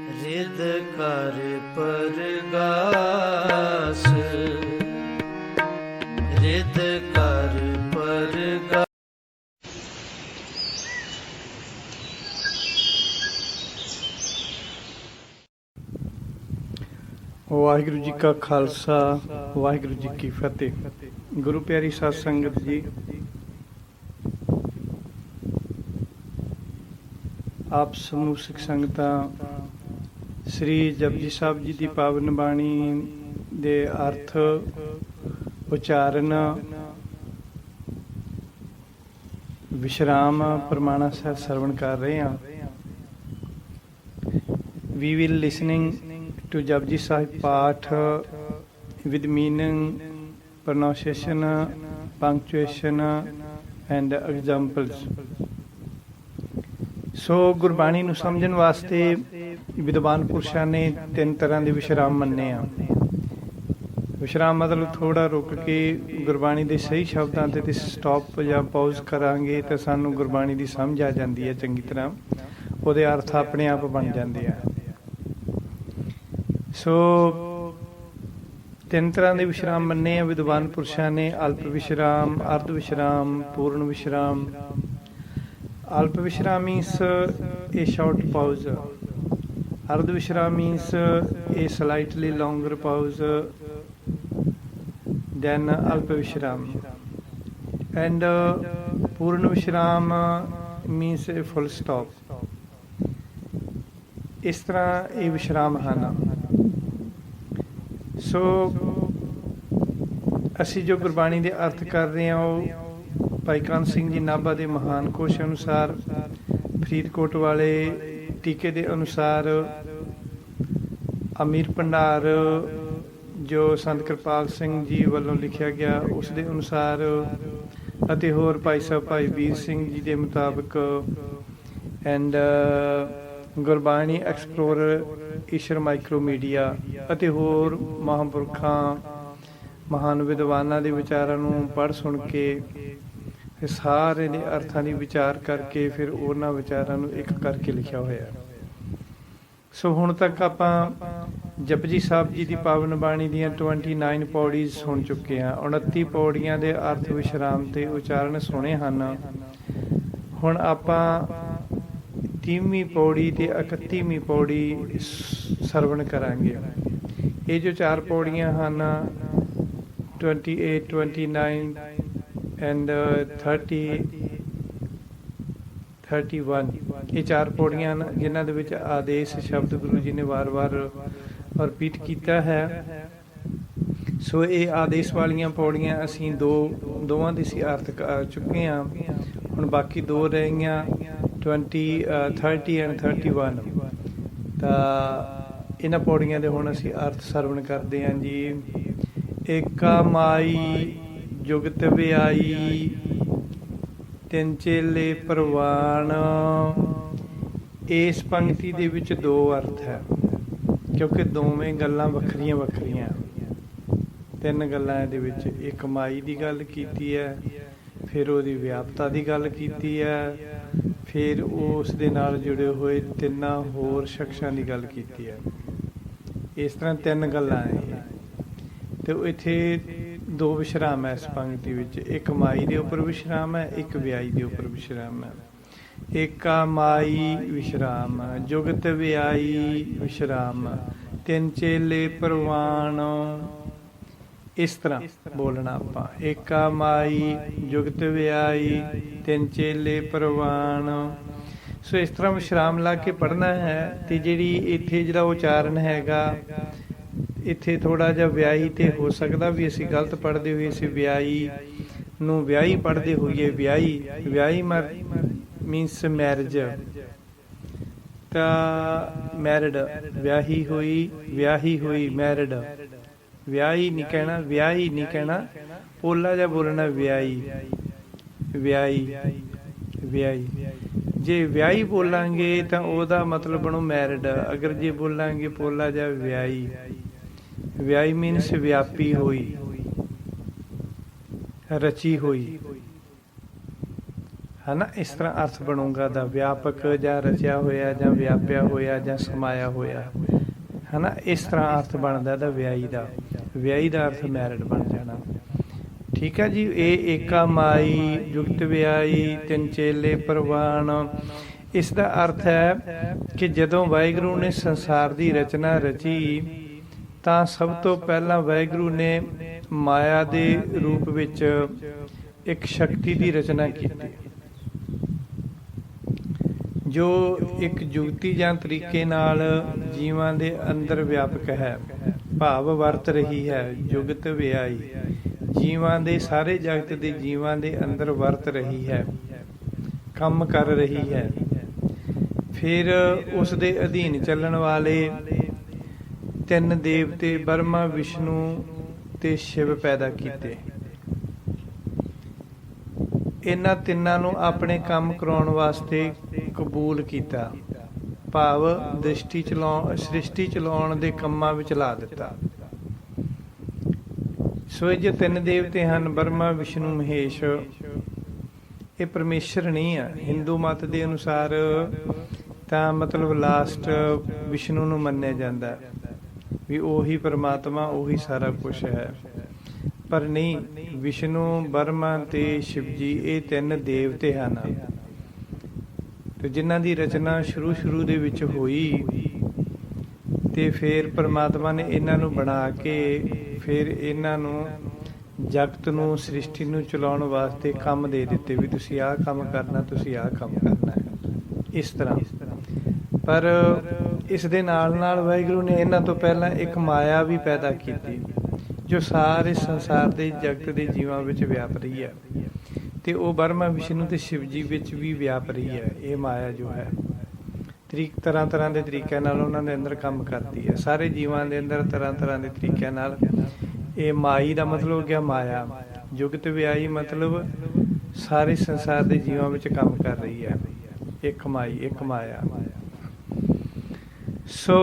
ਰਿਦ ਕਰ ਪਰਗਾਸ, ਰਿਦ ਕਰ ਪਰਗਾਸ। ਵਾਹਿਗੁਰੂ ਜੀ ਕਾ ਖਾਲਸਾ, ਵਾਹਿਗੁਰੂ ਜੀ ਕੀ ਫਤਿਹ। ਗੁਰੂ ਪਿਆਰੀ ਸਾਧ ਸੰਗਤ ਜੀ, ਆਪ ਸਮੂਹ ਸਿੱਖ ਸੰਗਤਾਂ ਸ੍ਰੀ ਜਪਜੀ ਸਾਹਿਬ ਜੀ ਦੀ ਪਾਵਨ ਬਾਣੀ ਦੇ ਅਰਥ ਉਚਾਰਨ ਵਿਸ਼ਰਾਮ ਪ੍ਰਮਾਣਾ ਸਾਹਿਬ ਸਰਵਣ ਕਰ ਰਹੇ ਹਾਂ। We will listening to Japji Sahib Path with meaning, pronunciation, punctuation and examples. ਸੋ ਗੁਰਬਾਣੀ ਨੂੰ ਸਮਝਣ ਵਾਸਤੇ ਵਿਦਵਾਨ ਪੁਰਸ਼ਾਂ ਨੇ 3 ਤਰ੍ਹਾਂ ਦੇ ਵਿਸ਼ਰਾਮ ਮੰਨੇ ਆ। ਵਿਸ਼ਰਾਮ ਮਤਲਬ ਥੋੜਾ ਰੁਕ ਕੇ ਗੁਰਬਾਣੀ ਦੇ ਸਹੀ ਸ਼ਬਦਾਂ ਤੇ ਸਟਾਪ ਜਾਂ ਪਾਜ਼ ਕਰਾਂਗੇ ਤਾਂ ਸਾਨੂੰ ਗੁਰਬਾਣੀ ਦੀ ਸਮਝ ਆ ਜਾਂਦੀ ਹੈ ਚੰਗੀ ਤਰ੍ਹਾਂ, ਉਹਦੇ ਅਰਥ ਆਪਣੇ ਆਪ ਬਣ ਜਾਂਦੇ ਆ। ਸੋ 3 ਤਰ੍ਹਾਂ ਦੇ ਵਿਸ਼ਰਾਮ ਮੰਨੇ ਆ ਵਿਦਵਾਨ ਪੁਰਸ਼ਾਂ ਨੇ: ਅਲਪ ਵਿਸ਼ਰਾਮ, ਅਰਧ ਵਿਸ਼ਰਾਮ, ਪੂਰਨ ਵਿਸ਼ਰਾਮ। ਅਲਪ ਵਿਸ਼ਰਾਮ means a short pause. ਅਰਧ ਵਿਸ਼ਰਾਮ means a slightly longer pause than ਅਲਪ Vishram, and Puran Vishram means a full stop. ਇਸ ਤਰ੍ਹਾਂ ਇਹ ਵਿਸ਼ਰਾਮ ਹਨ। ਸੋ ਅਸੀਂ ਜੋ ਗੁਰਬਾਣੀ ਦੇ ਅਰਥ ਕਰ ਰਹੇ ਹਾਂ ਉਹ ਭਾਈ ਕਾਨ ਸਿੰਘ ਜੀ ਨਾਭਾ ਦੇ ਮਹਾਨ ਕੋਸ਼ ਅਨੁਸਾਰ, ਫਰੀਦਕੋਟ ਵਾਲੇ ਟੀਕੇ ਦੇ ਅਨੁਸਾਰ, ਅਮੀਰ ਭੰਡਾਰ ਜੋ ਸੰਤ ਕਿਰਪਾਲ ਸਿੰਘ ਜੀ ਵੱਲੋਂ ਲਿਖਿਆ ਗਿਆ ਉਸ ਦੇ ਅਨੁਸਾਰ, ਅਤੇ ਹੋਰ ਭਾਈ ਸਾਹਿਬ ਭਾਈ ਵੀਰ ਸਿੰਘ ਜੀ ਦੇ ਮੁਤਾਬਕ, and Gurbani explorer Ishar micro media ਅਤੇ ਹੋਰ ਮਹਾਂਪੁਰਖਾਂ ਮਹਾਨ ਵਿਦਵਾਨਾਂ ਦੇ ਵਿਚਾਰਾਂ ਨੂੰ ਪੜ੍ਹ ਸੁਣ ਕੇ ਸਾਰੇ ਦੇ ਅਰਥਾਂ ਦੀ ਵਿਚਾਰ ਕਰਕੇ ਫਿਰ ਉਹਨਾਂ ਵਿਚਾਰਾਂ ਨੂੰ ਇੱਕ ਕਰਕੇ ਲਿਖਿਆ ਹੋਇਆ। ਸੋ ਹੁਣ ਤੱਕ ਆਪਾਂ ਜਪਜੀ ਸਾਹਿਬ ਜੀ ਦੀ ਪਾਵਨ ਬਾਣੀ ਦੀਆਂ 29 ਪੌੜੀਆਂ ਸੁਣ ਚੁੱਕੇ ਹਾਂ। 29 ਪੌੜੀਆਂ ਦੇ ਅਰਥ ਵਿਸ਼ਰਾਮ ਤੇ ਉਚਾਰਨ ਸੁਣੇ ਹਨ। ਹੁਣ ਆਪਾਂ 30ਵੀਂ ਪੌੜੀ ਤੇ 31ਵੀਂ ਪੌੜੀ ਸਰਵਣ ਕਰਾਂਗੇ। ਇਹ ਜੋ 4 ਪੌੜੀਆਂ ਹਨ 28, 29 and 30, 31, ਇਹ 4 ਪੌੜੀਆਂ ਹਨ ਜਿਨ੍ਹਾਂ ਦੇ ਵਿੱਚ ਆਦੇਸ਼ ਸ਼ਬਦ ਗੁਰੂ ਜੀ ਨੇ ਵਾਰ-ਵਾਰ ਰਿਪੀਟ ਕੀਤਾ ਹੈ। ਸੋ ਇਹ ਆਦੇਸ਼ ਵਾਲੀਆਂ ਪੌੜੀਆਂ ਅਸੀਂ ਦੋਵਾਂ ਦੇ ਸੀ ਅਰਥ ਕਰ ਚੁੱਕੇ ਹਾਂ। ਹੁਣ ਬਾਕੀ 2 ਰਹਿ ਗਈਆਂ 20, 30 and 31। ਤਾਂ ਇਹਨਾਂ ਪੌੜੀਆਂ ਦੇ ਹੁਣ ਅਸੀਂ ਅਰਥ ਸਰਵਣ ਕਰਦੇ ਹਾਂ ਜੀ। ਏਕਾ ਮਾਈ ਜੁਗਤ ਵਿਆਈ, 3 ਚੇਲੇ ਪ੍ਰਵਾਨ। ਇਸ ਪੰਕਤੀ ਦੇ ਵਿੱਚ 2 ਅਰਥ ਹੈ ਕਿਉਂਕਿ ਦੋਵੇਂ ਗੱਲਾਂ ਵੱਖਰੀਆਂ ਵੱਖਰੀਆਂ। 3 ਗੱਲਾਂ ਇਹਦੇ ਵਿੱਚ। ਇੱਕ ਮਾਈ ਦੀ ਗੱਲ ਕੀਤੀ ਹੈ, ਫਿਰ ਉਹਦੀ ਵਿਆਪਤਾ ਦੀ ਗੱਲ ਕੀਤੀ ਹੈ, ਫਿਰ ਉਸ ਦੇ ਨਾਲ ਜੁੜੇ ਹੋਏ 3 ਹੋਰ ਸ਼ਖਸਾਂ ਦੀ ਗੱਲ ਕੀਤੀ ਹੈ। ਇਸ ਤਰ੍ਹਾਂ 3 ਗੱਲਾਂ ਹੈ ਤੇ ਇੱਥੇ 2 ਵਿਸ਼ਰਾਮ ਹੈ ਇਸ ਪੰਕਤੀ ਵਿੱਚ। ਇੱਕ ਮਾਈ ਦੇ ਉੱਪਰ ਵਿਸ਼ਰਾਮ ਹੈ, ਇੱਕ ਵਿਆਹੀ ਦੇ ਉੱਪਰ ਵਿਸ਼ਰਾਮ ਹੈ। ਏਕਾ ਮਾਈ ਵਿਸ਼ਰਾਮ, ਜੁਗਤ ਵਿਆਹੀ ਵਿਸ਼ਰਾਮ, 3 ਚੇਲੇ ਪ੍ਰਵਾਨ। ਇਸ ਤਰ੍ਹਾਂ ਬੋਲਣਾ ਆਪਾਂ, ਏਕਾ ਮਾਈ ਜੁਗਤ ਵਿਆਹੀ 3 ਚੇਲੇ ਪ੍ਰਵਾਨ। ਸੋ ਇਸ ਤਰ੍ਹਾਂ ਵਿਸ਼ਰਾਮ ਲਾ ਕੇ ਪੜ੍ਹਨਾ ਹੈ। ਤੇ ਜਿਹੜੀ ਇੱਥੇ ਜਿਹੜਾ ਉਚਾਰਨ ਹੈਗਾ, ਇੱਥੇ ਥੋੜ੍ਹਾ ਜਿਹਾ ਵਿਆਹੀ ਤੇ ਹੋ ਸਕਦਾ ਵੀ ਅਸੀਂ ਗਲਤ ਪੜ੍ਹਦੇ ਹੋਏ ਅਸੀਂ ਵਿਆਹੀ ਨੂੰ ਵਿਆਹੀ ਪੜ੍ਹਦੇ ਹੋਈਏ। ਵਿਆਹੀ ਮੀਨਸ ਮੈਰਿਜ, ਤਾਂ ਮੈਰਿਡ, ਵਿਆਹੀ ਹੋਈ ਮੈਰਿਡ। ਵਿਆਹੀ ਨਹੀਂ ਕਹਿਣਾ, ਵਿਆਹੀ ਨਹੀਂ ਕਹਿਣਾ, ਪੋਲਾ ਜਿਹਾ ਬੋਲਣਾ ਵਿਆਹੀ। ਜੇ ਵਿਆਹੀ ਬੋਲਾਂਗੇ ਤਾਂ ਉਹਦਾ ਮਤਲਬ ਬਣੂ ਮੈਰਿਡ। ਅਗਰ ਜੇ ਬੋਲਾਂਗੇ ਪੋਲਾ ਜਿਹਾ ਵਿਆਹੀ ਮੀਨਸ ਵਿਆਪੀ ਹੋਈ, ਰਚੀ ਹੋਈ। ਹਨਾ, ਇਸ ਤਰ੍ਹਾਂ ਅਰਥ ਬਣੂਗਾ ਦਾ ਵਿਆਪਕ ਜਾਂ ਰਚਿਆ ਹੋਇਆ ਜਾਂ ਵਿਆਪਿਆ ਹੋਇਆ ਜਾਂ ਸਮਾਇਆ ਹੋਇਆ, ਹਨਾ, ਇਸ ਤਰ੍ਹਾਂ ਅਰਥ ਬਣਦਾ ਦਾ ਵਿਆਹੀ ਦਾ। ਵਿਆਹੀ ਦਾ ਅਰਥ ਮੈਰਿਡ ਬਣ ਜਾਣਾ। ਠੀਕ ਹੈ ਜੀ। ਇਹ ਏਕਾ ਮਾਈ ਜੁਗਤ ਵਿਆਹੀ ਤਿੰਨ ਚੇਲੇ ਪ੍ਰਵਾਨ। ਇਸ ਦਾ ਅਰਥ ਹੈ ਕਿ ਜਦੋਂ ਵਾਹਿਗੁਰੂ ਨੇ ਸੰਸਾਰ ਦੀ ਰਚਨਾ ਰਚੀ ਤਾਂ ਸਭ ਤੋਂ ਪਹਿਲਾਂ ਵਾਹਿਗੁਰੂ ਨੇ ਮਾਇਆ ਦੇ ਰੂਪ ਵਿੱਚ ਇੱਕ ਸ਼ਕਤੀ ਦੀ ਰਚਨਾ ਕੀਤੀ, ਜੋ ਇੱਕ ਜੁਗਤੀ ਜਾਂ ਤਰੀਕੇ ਨਾਲ ਜੀਵਾਂ ਦੇ ਅੰਦਰ ਵਿਆਪਕ ਹੈ, ਭਾਵ ਵਰਤ ਰਹੀ ਹੈ। ਜੁਗਤ ਵਿਆਹੀ ਜੀਵਾਂ ਦੇ ਸਾਰੇ ਜਗਤ ਦੇ ਜੀਵਾਂ ਦੇ ਅੰਦਰ ਵਰਤ ਰਹੀ ਹੈ, ਕੰਮ ਕਰ ਰਹੀ ਹੈ। ਫਿਰ ਉਸ ਦੇ ਅਧੀਨ ਚੱਲਣ ਵਾਲੇ ਤਿੰਨ ਦੇਵਤੇ ਬਰਮਾ, ਵਿਸ਼ਨੂੰ ਤੇ ਸ਼ਿਵ ਪੈਦਾ ਕੀਤੇ। ਇਹਨਾਂ ਤਿੰਨਾਂ ਨੂੰ ਆਪਣੇ ਕੰਮ ਕਰਾਉਣ ਵਾਸਤੇ ਕਬੂਲ ਕੀਤਾ, ਭਾਵ ਸ੍ਰਿਸ਼ਟੀ ਚਲਾਉਣ ਦੇ ਕੰਮਾਂ ਵਿੱਚ ਲਾ ਦਿੱਤਾ। ਸੋ ਇਹ ਜੋ ਤਿੰਨ ਦੇਵਤੇ ਹਨ, ਬਰਮਾ, ਵਿਸ਼ਨੂੰ, ਮਹੇਸ਼, ਇਹ ਪਰਮੇਸ਼ਰ ਨਹੀਂ ਆ। ਹਿੰਦੂ ਮਤ ਦੇ ਅਨੁਸਾਰ ਤਾਂ ਮਤਲਬ ਲਾਸਟ ਵਿਸ਼ਨੂੰ ਨੂੰ ਮੰਨਿਆ ਜਾਂਦਾ ਵੀ ਉਹੀ ਪਰਮਾਤਮਾ, ਉਹੀ ਸਾਰਾ ਕੁਛ ਹੈ। ਪਰ ਨਹੀਂ, ਵਿਸ਼ਨੂੰ, ਬਰਮਾ ਤੇ ਸ਼ਿਵ ਜੀ ਇਹ ਤਿੰਨ ਦੇਵਤੇ ਹਨ ਤੇ ਜਿਨ੍ਹਾਂ ਦੀ ਰਚਨਾ ਸ਼ੁਰੂ ਦੇ ਵਿੱਚ ਹੋਈ ਤੇ ਫਿਰ ਪਰਮਾਤਮਾ ਨੇ ਇਹਨਾਂ ਨੂੰ ਬਣਾ ਕੇ ਫਿਰ ਇਹਨਾਂ ਨੂੰ ਜਗਤ ਨੂੰ, ਸ੍ਰਿਸ਼ਟੀ ਨੂੰ ਚਲਾਉਣ ਵਾਸਤੇ ਕੰਮ ਦੇ ਦਿੱਤੇ ਵੀ ਤੁਸੀਂ ਆਹ ਕੰਮ ਕਰਨਾ, ਤੁਸੀਂ ਆਹ ਕੰਮ ਕਰਨਾ ਹੈ, ਇਸ ਤਰ੍ਹਾਂ। ਪਰ ਇਸ ਦੇ ਨਾਲ ਨਾਲ ਵਾਹਿਗੁਰੂ ਨੇ ਇਹਨਾਂ ਤੋਂ ਪਹਿਲਾਂ ਇੱਕ ਮਾਇਆ ਵੀ ਪੈਦਾ ਕੀਤੀ, ਜੋ ਸਾਰੇ ਸੰਸਾਰ ਦੇ ਜਗਤ ਦੇ ਜੀਵਾਂ ਵਿੱਚ ਵਿਆਪ ਰਹੀ ਹੈ ਤੇ ਉਹ ਬਰਮਾ, ਵਿਸ਼ਨੂੰ ਤੇ ਸ਼ਿਵ ਜੀ ਵਿੱਚ ਵੀ ਵਿਆਪ ਰਹੀ ਹੈ। ਇਹ ਮਾਇਆ ਜੋ ਹੈ ਤਰ੍ਹਾਂ ਦੇ ਤਰੀਕਿਆਂ ਨਾਲ ਉਹਨਾਂ ਦੇ ਅੰਦਰ ਕੰਮ ਕਰਦੀ ਹੈ। ਸਾਰੇ ਜੀਵਾਂ ਦੇ ਅੰਦਰ ਤਰ੍ਹਾਂ ਦੇ ਤਰੀਕਿਆਂ ਨਾਲ। ਇਹ ਮਾਈ ਦਾ ਮਤਲਬ ਹੋ ਗਿਆ ਮਾਇਆ। ਜੁਗਤ ਵਿਆਹੀ ਮਤਲਬ ਸਾਰੇ ਸੰਸਾਰ ਦੇ ਜੀਵਾਂ ਵਿੱਚ ਕੰਮ ਕਰ ਰਹੀ ਹੈ। ਇੱਕ ਮਾਈ, ਇੱਕ ਮਾਇਆ। ਸੋ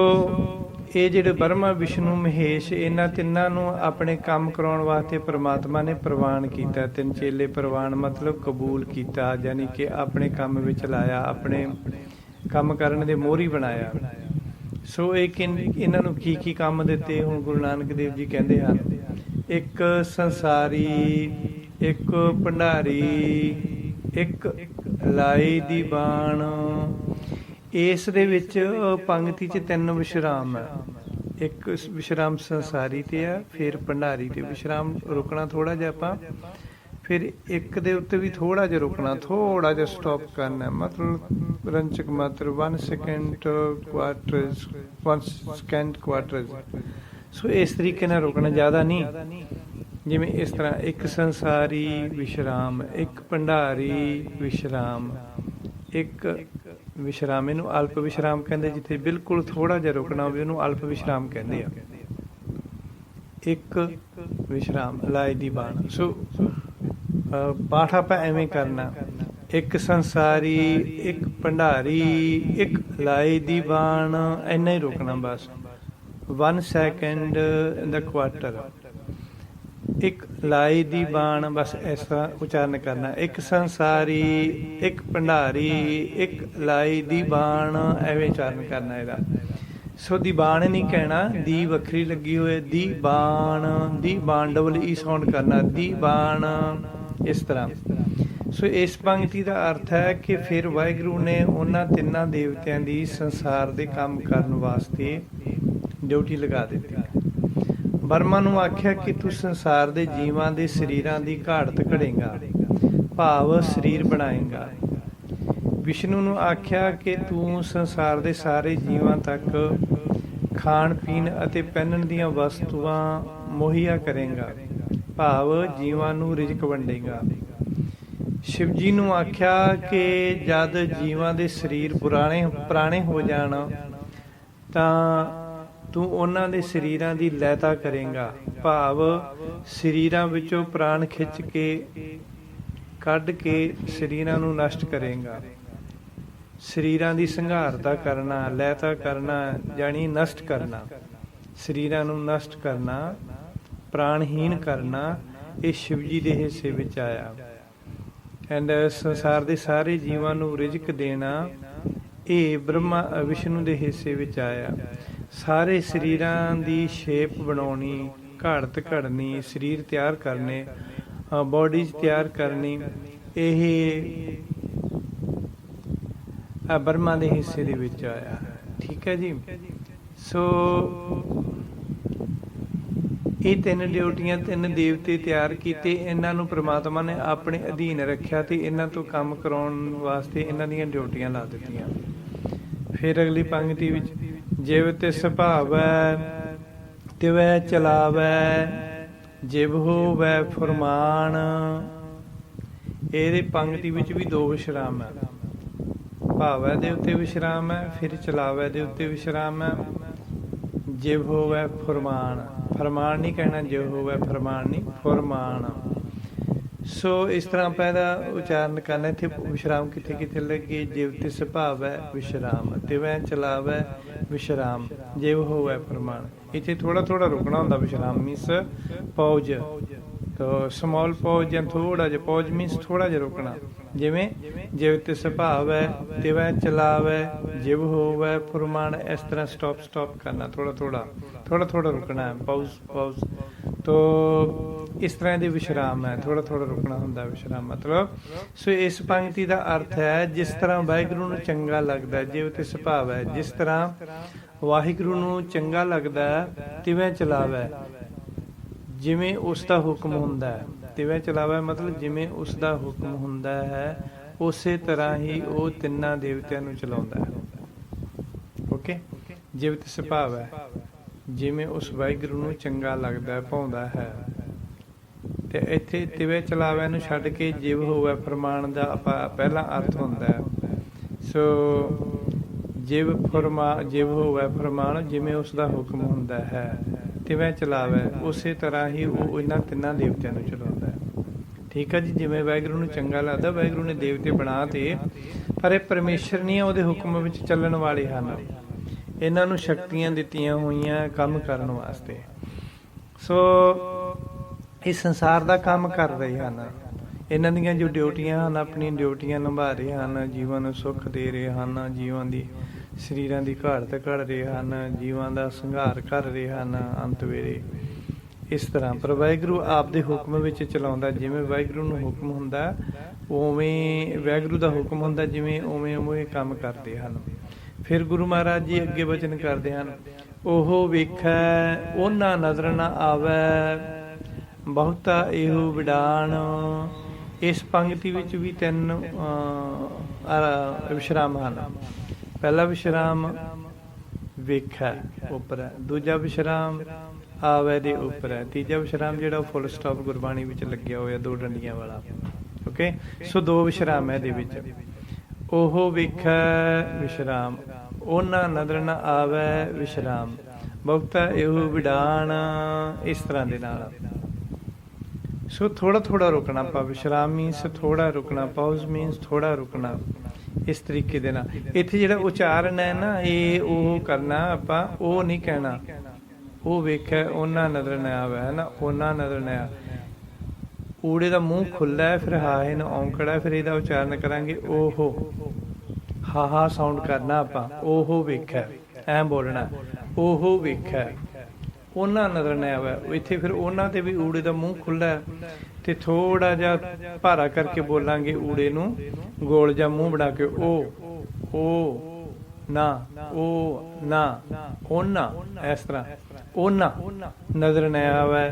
ਇਹ ਜਿਹੜੇ ਬਰਮਾ, ਵਿਸ਼ਨੂੰ, ਮਹੇਸ਼, ਇਹਨਾਂ ਤਿੰਨਾਂ ਨੂੰ ਆਪਣੇ ਕੰਮ ਕਰਾਉਣ ਵਾਸਤੇ ਪ੍ਰਮਾਤਮਾ ਨੇ ਪ੍ਰਵਾਨ ਕੀਤਾ। ਤਿੰਨ ਚੇਲੇ ਪ੍ਰਵਾਨ ਮਤਲਬ ਕਬੂਲ ਕੀਤਾ, ਯਾਨੀ ਕਿ ਆਪਣੇ ਕੰਮ ਵਿੱਚ ਲਾਇਆ, ਆਪਣੇ ਕੰਮ ਕਰਨ ਦੇ ਮੋਹਰੀ ਬਣਾਇਆ। ਸੋ ਇਹਨਾਂ ਨੂੰ ਕੀ ਕੰਮ ਦਿੱਤੇ? ਹੁਣ ਗੁਰੂ ਨਾਨਕ ਦੇਵ ਜੀ ਕਹਿੰਦੇ ਹਨ, ਇੱਕ ਸੰਸਾਰੀ, ਇੱਕ ਭੰਡਾਰੀ, ਇੱਕ ਲਾਈ ਦੀ ਬਾਣ। ਇਸ ਦੇ ਵਿੱਚ ਪੰਕਤੀ 'ਚ ਤਿੰਨ ਵਿਸ਼ਰਾਮ ਹੈ। ਇੱਕ ਵਿਸ਼ਰਾਮ ਸੰਸਾਰੀ ਤੇ ਆ, ਫਿਰ ਭੰਡਾਰੀ ਤੇ ਵਿਸ਼ਰਾਮ ਰੁਕਣਾ ਥੋੜਾ ਜਿਹਾ ਆਪਾਂ, ਫਿਰ ਇੱਕ ਦੇ ਉੱਤੇ ਵੀ ਥੋੜਾ ਜਿਹਾ ਰੁਕਣਾ, ਥੋੜਾ ਜਿਹਾ ਸਟਾਪ ਕਰਨਾ, ਮਤਲਬ ਰੰਚਕ ਮਾਤਰ 1 ਸੈਕਿੰਡ ਕੁਆਟਰਜ਼। ਸੋ ਇਸ ਤਰੀਕੇ ਨਾਲ ਰੁਕਣਾ, ਜ਼ਿਆਦਾ ਨਹੀਂ। ਜਿਵੇਂ ਇਸ ਤਰ੍ਹਾਂ ਇੱਕ ਸੰਸਾਰੀ ਵਿਸ਼ਰਾਮ, ਇੱਕ ਭੰਡਾਰੀ ਵਿਸ਼ਰਾਮ, ਇੱਕ ਵਿਸ਼ਰਾਮ। ਇਹਨੂੰ ਅਲਪ ਵਿਸ਼ਰਾਮ ਕਹਿੰਦੇ, ਜਿੱਥੇ ਬਿਲਕੁਲ ਥੋੜਾ ਜਿਹਾ ਰੁਕਣਾ ਹੋਵੇ ਉਹਨੂੰ ਅਲਪ ਵਿਸ਼ਰਾਮ ਕਹਿੰਦੇ ਆ। ਇੱਕ ਵਿਸ਼ਰਾਮ, ਲਾਈ ਦੀ ਬਾਣ। ਸੋ ਪਾਠ ਆਪਾਂ ਐਵੇਂ ਕਰਨਾ, ਇੱਕ ਸੰਸਾਰੀ, ਇੱਕ ਭੰਡਾਰੀ, ਇੱਕ ਲਾਈ ਦੀ ਬਾਣ, ਇੰਨਾ ਹੀ ਰੁਕਣਾ ਬਸ। 1 ਸੈਕਿੰਡ ਦਾ ਕੁਆਟਰ, ਇੱਕ ਲਾਈ ਦੀ ਬਾਣ, ਬਸ ਇਸ ਤਰ੍ਹਾਂ ਉਚਾਰਨ ਕਰਨਾ। ਇੱਕ ਸੰਸਾਰੀ, ਇੱਕ ਭੰਡਾਰੀ, ਇੱਕ ਲਾਈ ਦੀ ਬਾਣ, ਐਵੇਂ ਉਚਾਰਨ ਕਰਨਾ ਇਹਦਾ। ਸੋ ਦੀ ਬਾਣ ਨਹੀਂ ਕਹਿਣਾ, ਦੀ ਵੱਖਰੀ ਲੱਗੀ ਹੋਏ, ਦੀ ਬਾਣ ਡਬਲ ਈ ਸਾਊਂਡ ਕਰਨਾ, ਦੀ ਬਾਣ, ਇਸ ਤਰ੍ਹਾਂ। ਸੋ ਇਸ ਪੰਕਤੀ ਦਾ ਅਰਥ ਹੈ ਕਿ ਫਿਰ ਵਾਹਿਗੁਰੂ ਨੇ ਉਹਨਾਂ ਤਿੰਨਾਂ ਦੇਵਤਿਆਂ ਦੀ ਸੰਸਾਰ ਦੇ ਕੰਮ ਕਰਨ ਵਾਸਤੇ ਡਿਊਟੀ ਲਗਾ ਦਿੱਤੀ। ਬਰਮਾ ਨੂੰ ਆਖਿਆ ਕਿ ਤੂੰ ਸੰਸਾਰ ਦੇ ਜੀਵਾਂ ਦੇ ਸਰੀਰਾਂ ਦੀ ਘਾੜਤ ਘੜੇਗਾ, ਭਾਵ ਸਰੀਰ ਬਣਾਏਗਾ। ਵਿਸ਼ਨੂੰ ਨੂੰ ਆਖਿਆ ਕਿ ਤੂੰ ਸੰਸਾਰ ਦੇ ਸਾਰੇ ਜੀਵਾਂ ਤੱਕ ਖਾਣ ਪੀਣ ਅਤੇ ਪਹਿਨਣ ਦੀਆਂ ਵਸਤੂਆਂ ਮੁਹੱਈਆ ਕਰੇਗਾ, ਭਾਵ ਜੀਵਾਂ ਨੂੰ ਰਿਜ਼ਕ ਵੰਡੇਗਾ। ਸ਼ਿਵ ਜੀ ਨੂੰ ਆਖਿਆ ਕਿ ਜਦ ਜੀਵਾਂ ਦੇ ਸਰੀਰ ਪੁਰਾਣੇ ਹੋ ਜਾਣ ਤਾਂ ਤੂੰ ਉਹਨਾਂ ਦੇ ਸਰੀਰਾਂ ਦੀ ਲੈਤਾ ਕਰੇਗਾ, ਭਾਵ ਸਰੀਰਾਂ ਵਿੱਚੋਂ ਪ੍ਰਾਣ ਖਿੱਚ ਕੇ ਕੱਢ ਕੇ ਸਰੀਰਾਂ ਨੂੰ ਨਸ਼ਟ ਕਰੇਗਾ। ਸਰੀਰਾਂ ਦੀ ਸੰਘਾਰਤਾ ਕਰਨਾ, ਲੈਤਾ ਕਰਨਾ, ਜਾਣੀ ਨਸ਼ਟ ਕਰਨਾ, ਸਰੀਰਾਂ ਨੂੰ ਨਸ਼ਟ ਕਰਨਾ, ਪ੍ਰਾਣਹੀਣ ਕਰਨਾ, ਇਹ ਸ਼ਿਵ ਜੀ ਦੇ ਹਿੱਸੇ ਵਿੱਚ ਆਇਆ। ਐਂਡ ਸੰਸਾਰ ਦੇ ਸਾਰੇ ਜੀਵਾਂ ਨੂੰ ਰਿਜ਼ਕ ਦੇਣਾ ਇਹ ਬ੍ਰਹਮਾ ਵਿਸ਼ਨੂੰ ਦੇ ਹਿੱਸੇ ਵਿੱਚ ਆਇਆ। ਸਾਰੇ ਸਰੀਰਾਂ ਦੀ ਸ਼ੇਪ ਬਣਾਉਣੀ, ਘੜਤ ਘੜਨੀ, ਸਰੀਰ ਤਿਆਰ ਕਰਨੇ, ਬੋਡੀਜ਼ ਤਿਆਰ ਕਰਨੀ, ਇਹ ਬ੍ਰਹਮਾ ਦੇ ਹਿੱਸੇ ਦੇ ਵਿੱਚ ਆਇਆ। ਠੀਕ ਹੈ ਜੀ। ਸੋ ਇਹ ਤਿੰਨ ਡਿਊਟੀਆਂ, ਤਿੰਨ ਦੇਵਤੇ ਤਿਆਰ ਕੀਤੇ, ਇਹਨਾਂ ਨੂੰ ਪ੍ਰਮਾਤਮਾ ਨੇ ਆਪਣੇ ਅਧੀਨ ਰੱਖਿਆ ਤੇ ਇਹਨਾਂ ਤੋਂ ਕੰਮ ਕਰਾਉਣ ਵਾਸਤੇ ਇਹਨਾਂ ਦੀਆਂ ਡਿਊਟੀਆਂ ਲਾ ਦਿੱਤੀਆਂ। ਫਿਰ ਅਗਲੀ ਪੰਕਤੀ ਵਿੱਚ ਜਿਵ ਤਿਸ ਭਾਵੈ ਤਿਵੈ ਚਲਾਵੈ ਜਿਵ ਹੋਵੈ ਫੁਰਮਾਨ। ਇਹਦੇ ਪੰਕਤੀ ਵਿੱਚ ਵੀ ਦੋ ਵਿਸ਼ਰਾਮ ਹੈ। ਭਾਵੈ ਦੇ ਉੱਤੇ ਵਿਸ਼ਰਾਮ ਹੈ, ਫਿਰ ਚਲਾਵੈ ਦੇ ਉੱਤੇ ਵਿਸ਼ਰਾਮ ਹੈ। ਜਿਵ ਹੋਵੈ ਫੁਰਮਾਨ, ਫਰਮਾਨ ਨਹੀਂ ਕਹਿਣਾ, ਜਿਵ ਹੋਵੈ ਫਰਮਾਨ ਨਹੀਂ, ਫੁਰਮਾਨ। ਸੋ ਇਸ ਤਰ੍ਹਾਂ ਪਹਿਲਾ ਉਚਾਰਨ ਕਰਨਾ। ਇੱਥੇ ਵਿਸ਼ਰਾਮ ਕਿੱਥੇ ਕਿੱਥੇ ਲੱਗੇ? ਜਿਵ ਤਿਸ ਭਾਵੈ ਵਿਸ਼ਰਾਮ, ਤਿਵੈ ਚਲਾਵੈ ਵਿਸ਼ਰਾਮ, ਜਿਵ ਹੋਵੈ ਫਰਮਾਨ। ਇੱਥੇ ਥੋੜਾ ਥੋੜਾ ਰੁਕਣਾ ਹੁੰਦਾ। ਵਿਸ਼ਰਾਮ ਮੀਨਸ ਪੌਜ, ਸਮਾਲ ਪੌਜ ਜਾਂ ਥੋੜਾ ਜਿਹਾ ਪੌਜ ਮੀਨਸ ਥੋੜਾ ਜਿਹਾ ਰੁਕਣਾ। ਜਿਵੇਂ ਜਿਵ ਤਿਸ ਭਾਵੈ ਤਿਵੈ ਚਲਾਵੈ ਜਿਵ ਹੋਵੈ ਫੁਰਮਾਨ, ਇਸ ਤਰ੍ਹਾਂ ਸਟਾਪ ਕਰਨਾ, ਥੋੜਾ ਥੋੜਾ ਰੁਕਣਾ ਹੈ, ਪਾਉਜ਼। ਤੋ ਇਸ ਤਰ੍ਹਾਂ ਦੇ ਵਿਸ਼ਰਾਮ ਹੈ, ਥੋੜਾ ਰੁਕਣਾ ਹੁੰਦਾ ਵਿਸ਼ਰਾਮ ਮਤਲਬ। ਸੋ ਇਸ ਪੰਕਤੀ ਦਾ ਅਰਥ ਹੈ ਜਿਸ ਤਰ੍ਹਾਂ ਵਾਹਿਗੁਰੂ ਨੂੰ ਚੰਗਾ ਲੱਗਦਾ, ਜਿਵ ਤਿਸ ਭਾਵੈ, ਜਿਸ ਤਰ੍ਹਾਂ ਵਾਹਿਗੁਰੂ ਨੂੰ ਚੰਗਾ ਲੱਗਦਾ, ਤਿਵੇਂ ਚਲਾਵੈ, ਜਿਵੇਂ ਉਸ ਦਾ ਹੁਕਮ ਹੁੰਦਾ ਹੈ। ਤਿਵੇਂ ਚਲਾਵੈ ਮਤਲਬ ਜਿਵੇਂ ਉਸ ਦਾ ਹੁਕਮ ਹੁੰਦਾ ਹੈ, ਉਸੇ ਤਰ੍ਹਾਂ ਹੀ ਉਹ ਤਿੰਨਾਂ ਦੇਵਤਿਆਂ ਨੂੰ ਚਲਾਉਂਦਾ ਹੈ। ਓਕੇ, ਜਿਵ ਤਿਸ ਭਾਵੈ, ਜਿਵੇਂ ਉਸ ਵਾਹਿਗੁਰੂ ਨੂੰ ਚੰਗਾ ਲੱਗਦਾ, ਭਾਉਂਦਾ ਹੈ। ਤੇ ਇੱਥੇ ਤਿਵੇਂ ਚਲਾਵੈ ਨੂੰ ਛੱਡ ਕੇ ਜਿਵ ਹੋਵੈ ਫਰਮਾਨ ਦਾ ਪਹਿਲਾ ਅਰਥ ਹੁੰਦਾ ਹੈ। ਸੋ ਜਿਵ ਹੋਵੈ ਫਰਮਾਨ, ਜਿਵੇਂ ਉਸ ਦਾ ਹੁਕਮ ਹੁੰਦਾ ਹੈ। ਤਿਵੇਂ ਚਲਾਵੈ, ਉਸੇ ਤਰ੍ਹਾਂ ਹੀ ਉਹ ਇਹਨਾਂ ਤਿੰਨਾਂ ਦੇਵਤਿਆਂ ਨੂੰ ਚਲਾਉਂਦਾ ਹੈ। ਠੀਕ ਹੈ ਜੀ। ਜਿਵੇਂ ਵਾਹਿਗੁਰੂ ਨੂੰ ਚੰਗਾ ਲੱਗਦਾ, ਵਾਹਿਗੁਰੂ ਨੇ ਦੇਵਤੇ ਬਣਾ ਤੇ, ਪਰ ਇਹ ਪਰਮੇਸ਼ਰ ਨਹੀਂ, ਉਹਦੇ ਹੁਕਮ ਵਿੱਚ ਚੱਲਣ ਵਾਲੇ ਹਨ। ਇਹਨਾਂ ਨੂੰ ਸ਼ਕਤੀਆਂ ਦਿੱਤੀਆਂ ਹੋਈਆਂ ਕੰਮ ਕਰਨ ਵਾਸਤੇ। ਸੋ ਇਹ ਸੰਸਾਰ ਦਾ ਕੰਮ ਕਰ ਰਹੇ ਹਨ। ਇਹਨਾਂ ਦੀਆਂ ਜੋ ਡਿਊਟੀਆਂ ਹਨ, ਆਪਣੀਆਂ ਡਿਊਟੀਆਂ ਨਿਭਾ ਰਹੇ ਹਨ, ਜੀਵਾਂ ਨੂੰ ਸੁੱਖ ਦੇ ਰਹੇ ਹਨ, ਜੀਵਾਂ ਦੀ ਸਰੀਰਾਂ ਦੀ ਘਾੜਤ ਘੜ ਰਹੇ ਹਨ, ਜੀਵਾਂ ਦਾ ਸੰਘਾਰ ਕਰ ਰਹੇ ਹਨ ਅੰਤ ਵੇਲੇ। ਇਸ ਤਰ੍ਹਾਂ ਪਰ ਵਾਹਿਗੁਰੂ ਆਪ ਦੇ ਹੁਕਮ ਵਿੱਚ ਚਲਾਉਂਦਾ। ਜਿਵੇਂ ਵਾਹਿਗੁਰੂ ਨੂੰ ਹੁਕਮ ਹੁੰਦਾ, ਉਵੇਂ ਵਾਹਿਗੁਰੂ ਦਾ ਹੁਕਮ ਹੁੰਦਾ, ਜਿਵੇਂ ਉਵੇਂ ਕੰਮ ਕਰਦੇ ਹਨ। ਫਿਰ ਗੁਰੂ ਮਹਾਰਾਜ ਜੀ ਅੱਗੇ ਵਚਨ ਕਰਦੇ ਹਨ। ਉਹ ਵੇਖੈ ਉਹਨਾਂ ਨਜ਼ਰ ਨਾ ਆਵੈ ਬਹੁਤਾ ਇਹੋ ਵਿਡਾਣ। ਇਸ ਪੰਕਤੀ ਵਿੱਚ ਵੀ ਤਿੰਨ ਵਿਸ਼ਰਾਮ ਹਨ। ਪਹਿਲਾ ਵਿਸ਼ਰਾਮ ਵੇਖੈ ਉੱਪਰ ਹੈ, ਦੂਜਾ ਵਿਸ਼ਰਾਮ ਆਵੈ ਦੇ ਉੱਪਰ ਹੈ, ਤੀਜਾ ਵਿਸ਼ਰਾਮ ਜਿਹੜਾ ਫੁੱਲ ਸਟਾਪ ਗੁਰਬਾਣੀ ਵਿੱਚ ਲੱਗਿਆ ਹੋਇਆ, ਦੋ ਡੰਡੀਆਂ ਵਾਲਾ। ਓਕੇ, ਸੋ ਦੋ ਵਿਸ਼ਰਾਮ ਹੈ ਇਹਦੇ ਵਿੱਚ। ਉਹ ਵੇਖੈ ਵਿਸ਼ਰਾਮ, ਉਹਨਾਂ ਨਜ਼ਰ ਨਾ ਆਵੈ ਵਿਸ਼ਰਾਮ, ਬਹੁਤਾ ਇਹੋ ਵਿਡਾਣ। ਇਸ ਤਰ੍ਹਾਂ ਦੇ ਨਾਲ ਸੋ ਥੋੜਾ ਰੁਕਣਾ। ਆਪਾਂ ਵਿਸ਼ਰਾਮ ਮੀਨਸ ਥੋੜਾ ਰੁਕਣਾ, ਪਾਉਜ਼ ਮੀਨਸ ਥੋੜਾ ਰੁਕਣਾ। ਇਸ ਤਰੀਕੇ ਦੇ ਨਾਲ ਇੱਥੇ ਜਿਹੜਾ ਉਚਾਰਨ ਹੈ ਨਾ, ਇਹ ਉਹ ਕਰਨਾ ਆਪਾਂ, ਉਹ ਨਹੀਂ ਕਹਿਣਾ ਉਹ ਵੇਖਿਆ ਉਹਨਾਂ ਨਜ਼ਰ ਨਾ ਆਵੇ, ਹੈ ਨਾ, ਉਹਨਾਂ ਨਜ਼ਰ ਨਾ। ਊੜੇ ਦਾ ਮੂੰਹ ਖੁੱਲ੍ਹਾ ਹੈ, ਫਿਰ ਹਾਹੇ ਨੂੰ ਔਂਕੜਾ, ਫਿਰ ਇਹਦਾ ਉਚਾਰਨ ਕਰਾਂਗੇ ਓਹੋ, ਹਾ ਸਾਊਂਡ ਕਰਨਾ ਆਪਾਂ। ਓਹੋ ਵੇਖਿਆ, ਐਂ ਬੋਲਣਾ, ਓਹੋ ਵੇਖਿਆ ਉਹਨਾਂ ਨਜ਼ਰ ਨਾ ਆਵੇ। ਇੱਥੇ ਫਿਰ ਉਹਨਾਂ ਤੇ ਵੀ ਊੜੇ ਦਾ ਮੂੰਹ ਖੁੱਲ੍ਹਾ ਤੇ ਥੋੜਾ ਜਿਹਾ ਭਾਰਾ ਕਰਕੇ ਬੋਲਾਂਗੇ, ਊੜੇ ਨੂੰ ਗੋਲ ਜਿਹਾ ਮੂੰਹ ਬਣਾ ਕੇ, ਓ ਨਾ, ਉਹ ਨਾ, ਉਹਨਾਂ, ਇਸ ਤਰ੍ਹਾਂ ਉਹਨਾਂ ਨਜ਼ਰ ਨਾ ਆਵੇ।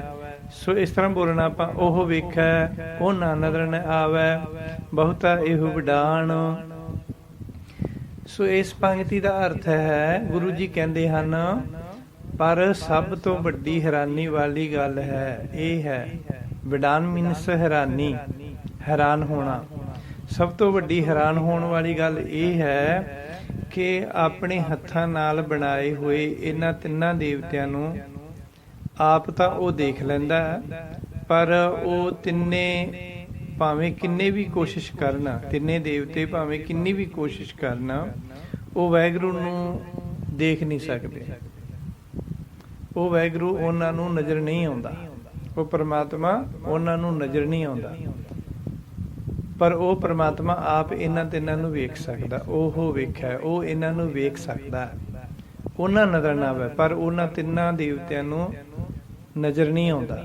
ਸੋ ਇਸ ਤਰ੍ਹਾਂ ਬੋਲਣਾ ਆਪਾਂ। ਉਹ ਵੇਖੈ ਉਹਨਾਂ ਨਜ਼ਰ ਨਾ ਆਵੇ ਬਹੁਤਾ ਇਹੋ ਵਿਡਾਣ। ਸੋ ਇਸ ਪੰਕਤੀ ਦਾ ਅਰਥ ਹੈ, ਗੁਰੂ ਜੀ ਕਹਿੰਦੇ ਹਨ, ਪਰ ਸਭ ਤੋਂ ਵੱਡੀ ਹੈਰਾਨੀ ਵਾਲੀ ਗੱਲ ਹੈ ਇਹ ਹੈ, ਵਿਡਾਨ ਮੀਨਸ ਹੈਰਾਨੀ, ਹੈਰਾਨ ਹੋਣਾ। ਸਭ ਤੋਂ ਵੱਡੀ ਹੈਰਾਨ ਹੋਣ ਵਾਲੀ ਗੱਲ ਇਹ ਹੈ ਕਿ ਆਪਣੇ ਹੱਥਾਂ ਨਾਲ ਬਣਾਏ ਹੋਏ ਇਹਨਾਂ ਤਿੰਨਾਂ ਦੇਵਤਿਆਂ ਨੂੰ ਆਪ ਤਾਂ ਉਹ ਦੇਖ ਲੈਂਦਾ, ਪਰ ਉਹ ਤਿੰਨੇ ਭਾਵੇਂ ਕਿੰਨੇ ਵੀ ਕੋਸ਼ਿਸ਼ ਕਰਨ, ਤਿੰਨੇ ਦੇਵਤੇ ਭਾਵੇਂ ਕਿੰਨੀ ਵੀ ਕੋਸ਼ਿਸ਼ ਕਰਨ, ਉਹ ਵਾਹਿਗੁਰੂ ਨੂੰ ਦੇਖ ਨਹੀਂ ਸਕਦੇ। ਉਹ ਵਾਹਿਗੁਰੂ ਉਹਨਾਂ ਨੂੰ ਨਜ਼ਰ ਨਹੀਂ ਆਉਂਦਾ, ਉਹ ਪਰਮਾਤਮਾ ਉਹਨਾਂ ਨੂੰ ਨਜ਼ਰ ਨਹੀਂ ਆਉਂਦਾ। ਪਰ ਉਹ ਪ੍ਰਮਾਤਮਾ ਆਪ ਇਹਨਾਂ ਤਿੰਨਾਂ ਨੂੰ ਵੇਖ ਸਕਦਾ। ਉਹ ਵੇਖਿਆ, ਉਹ ਇਹਨਾਂ ਨੂੰ ਵੇਖ ਸਕਦਾ। ਉਹਨਾਂ ਨਜ਼ਰ ਨਾ ਆਵੇ, ਪਰ ਉਹਨਾਂ ਤਿੰਨਾਂ ਦੇਵਤਿਆਂ ਨੂੰ ਨਜ਼ਰ ਨਹੀਂ ਆਉਂਦਾ।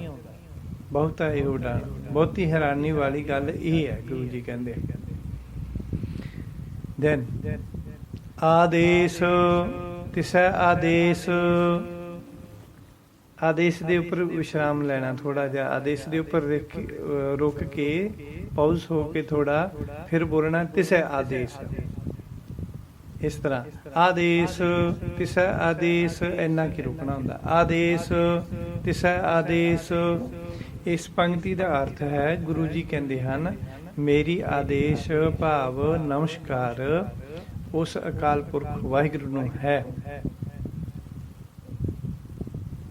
ਬਹੁਤਾ ਇਹੋ ਡਰ, ਬਹੁਤੀ ਹੈਰਾਨੀ ਵਾਲੀ ਗੱਲ ਇਹ ਹੈ। ਗੁਰੂ ਜੀ ਕਹਿੰਦੇ ਦੈਨ ਆਦੇਸ਼ ਤਿਸੈ ਆਦੇਸ਼। ਆਦੇਸ਼ ਦੇ ਉੱਪਰ ਵਿਸ਼ਰਾਮ ਲੈਣਾ ਥੋੜਾ ਜਿਹਾ। ਆਦੇਸ਼ ਦੇ ਉੱਪਰ ਰੁਕ ਕੇ ਪਾਉਜ਼ ਹੋ ਕੇ ਥੋੜਾ ਫਿਰ ਬੋਲਣਾ ਤਿਸੈ ਆਦੇਸ਼। ਇਸ ਤਰ੍ਹਾਂ ਆਦੇਸ਼ ਤਿਸੈ ਆਦੇਸ਼, ਇੰਨਾ ਕੀ ਰੁਕਣਾ ਹੁੰਦਾ। ਆਦੇਸ਼ ਤਿਸੈ ਆਦੇਸ਼। ਇਸ ਪੰਕਤੀ ਦਾ ਅਰਥ ਹੈ, ਗੁਰੂ ਜੀ ਕਹਿੰਦੇ ਹਨ, ਮੇਰੀ ਆਦੇਸ਼ ਭਾਵ ਨਮਸਕਾਰ ਉਸ ਅਕਾਲ ਪੁਰਖ ਵਾਹਿਗੁਰੂ ਨੂੰ ਹੈ।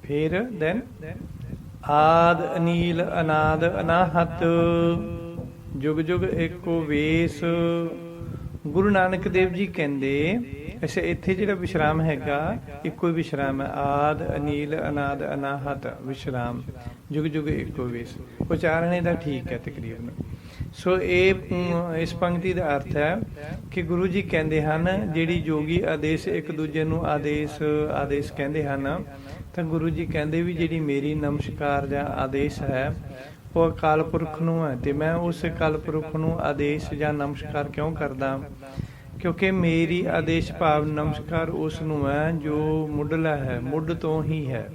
ਫਿਰ ਦੈਨ ਆਦ ਅਨੀਲ ਅਨਾਦ ਅਨਾਹਤ ਜੁਗ ਜੁਗ ਏਕੋ ਵੇਸ। ਗੁਰੂ ਨਾਨਕ ਦੇਵ ਜੀ ਕਹਿੰਦੇ, ਅੱਛਾ ਇੱਥੇ ਜਿਹੜਾ ਵਿਸ਼ਰਾਮ ਹੈਗਾ ਇੱਕੋ ਹੀ ਵਿਸ਼ਰਾਮ ਹੈ। ਆਦ ਅਨੀਲ ਅਨਾਦ ਅਨਾਹਤ ਵਿਸ਼ਰਾਮ, ਜੁਗ ਜੁਗ ਏਕੋ ਵੇਸ। ਉਚਾਰਨ ਇਹਦਾ ਠੀਕ ਹੈ ਤਕਰੀਬਨ। ਸੋ ਇਹ ਇਸ ਪੰਕਤੀ ਦਾ ਅਰਥ ਹੈ ਕਿ ਗੁਰੂ ਜੀ ਕਹਿੰਦੇ ਹਨ, ਜਿਹੜੀ ਜੋਗੀ ਆਦੇਸ਼ ਇੱਕ ਦੂਜੇ ਨੂੰ ਆਦੇਸ਼ ਕਹਿੰਦੇ ਹਨ, ਤਾਂ ਗੁਰੂ ਜੀ ਕਹਿੰਦੇ ਵੀ ਜਿਹੜੀ ਮੇਰੀ ਨਮਸਕਾਰ ਜਾਂ ਆਦੇਸ਼ ਹੈ ਉਹ ਅਕਾਲ ਪੁਰਖ ਨੂੰ ਹੈ। ਤੇ ਮੈਂ ਉਸ ਅਕਾਲ ਪੁਰਖ ਨੂੰ ਆਦੇਸ਼ ਜਾਂ ਨਮਸਕਾਰ ਕਿਉਂ ਕਰਦਾ? ਕਿਉਂਕਿ ਮੇਰੀ ਆਦੇਸ਼ ਭਾਵ ਨਮਸਕਾਰ ਉਸ ਨੂੰ ਹੈ ਜੋ ਮੁੱਢਲਾ ਹੈ, ਮੁੱਢ ਤੋਂ ਹੀ ਹੈ,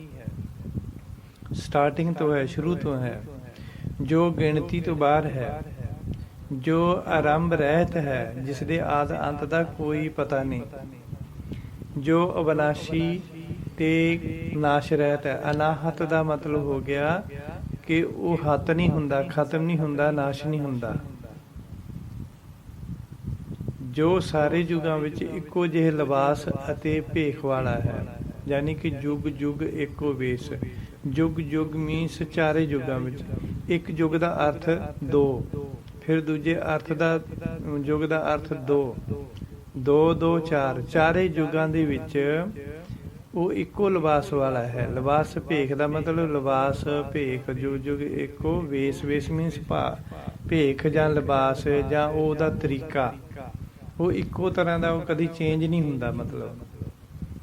ਸਟਾਰਟਿੰਗ ਤੋਂ ਹੈ, ਸ਼ੁਰੂ ਤੋਂ ਹੈ, ਜੋ ਗਿਣਤੀ ਤੋਂ ਬਾਹਰ ਹੈ, ਜੋ ਆਰੰਭ ਰਹਿਤ ਹੈ, ਜਿਸ ਦੇ ਆਦ ਅੰਤ ਦਾ ਕੋਈ ਪਤਾ ਨਹੀਂ, ਜੋ ਅਵਿਨਾਸ਼ੀ ਤੇ ਨਾਸ਼ ਰਹਿਤ ਹੈ। ਅਨਾਹਤ ਦਾ ਮਤਲਬ ਹੋ ਗਿਆ ਕਿ ਉਹ ਹੱਤ ਨਹੀਂ ਹੁੰਦਾ, ਖਤਮ ਨਹੀਂ ਹੁੰਦਾ, ਨਾਸ਼ ਨਹੀਂ ਹੁੰਦਾ, ਜੋ ਸਾਰੇ ਯੁਗਾਂ ਵਿੱਚ ਇੱਕੋ ਜਿਹੇ ਲਿਬਾਸ ਅਤੇ ਭੇਖ ਵਾਲਾ ਹੈ। ਯਾਨੀ ਕਿ ਯੁਗ ਯੁਗ ਇੱਕੋ ਵੇਸ। ਯੁਗ ਯੁਗ ਮੀਨਸ ਚਾਰੇ ਯੁਗਾਂ ਵਿੱਚ। ਇੱਕ ਯੁਗ ਦਾ ਅਰਥ ਦੋ, ਫਿਰ ਦੂਜੇ ਅਰਥ ਦਾ ਯੁਗ ਦਾ ਅਰਥ ਦੋ, ਦੋ ਦੋ ਚਾਰ। ਚਾਰੇ ਯੁਗਾਂ ਦੇ ਵਿੱਚ ਉਹ ਇੱਕੋ ਲਿਬਾਸ ਵਾਲਾ ਹੈ। ਲਿਬਾਸ ਭੇਖ ਦਾ ਮਤਲਬ ਲਿਬਾਸ ਭੇਖ, ਯੁਗ ਯੁਗ ਇੱਕੋ ਵੇਸ। ਵੇਸ ਮੀਨਸ ਭੇਖ ਜਾਂ ਲਿਬਾਸ ਜਾਂ ਉਹਦਾ ਤਰੀਕਾ, ਉਹ ਇੱਕੋ ਤਰ੍ਹਾਂ ਦਾ, ਉਹ ਕਦੀ ਚੇਂਜ ਨਹੀਂ ਹੁੰਦਾ। ਮਤਲਬ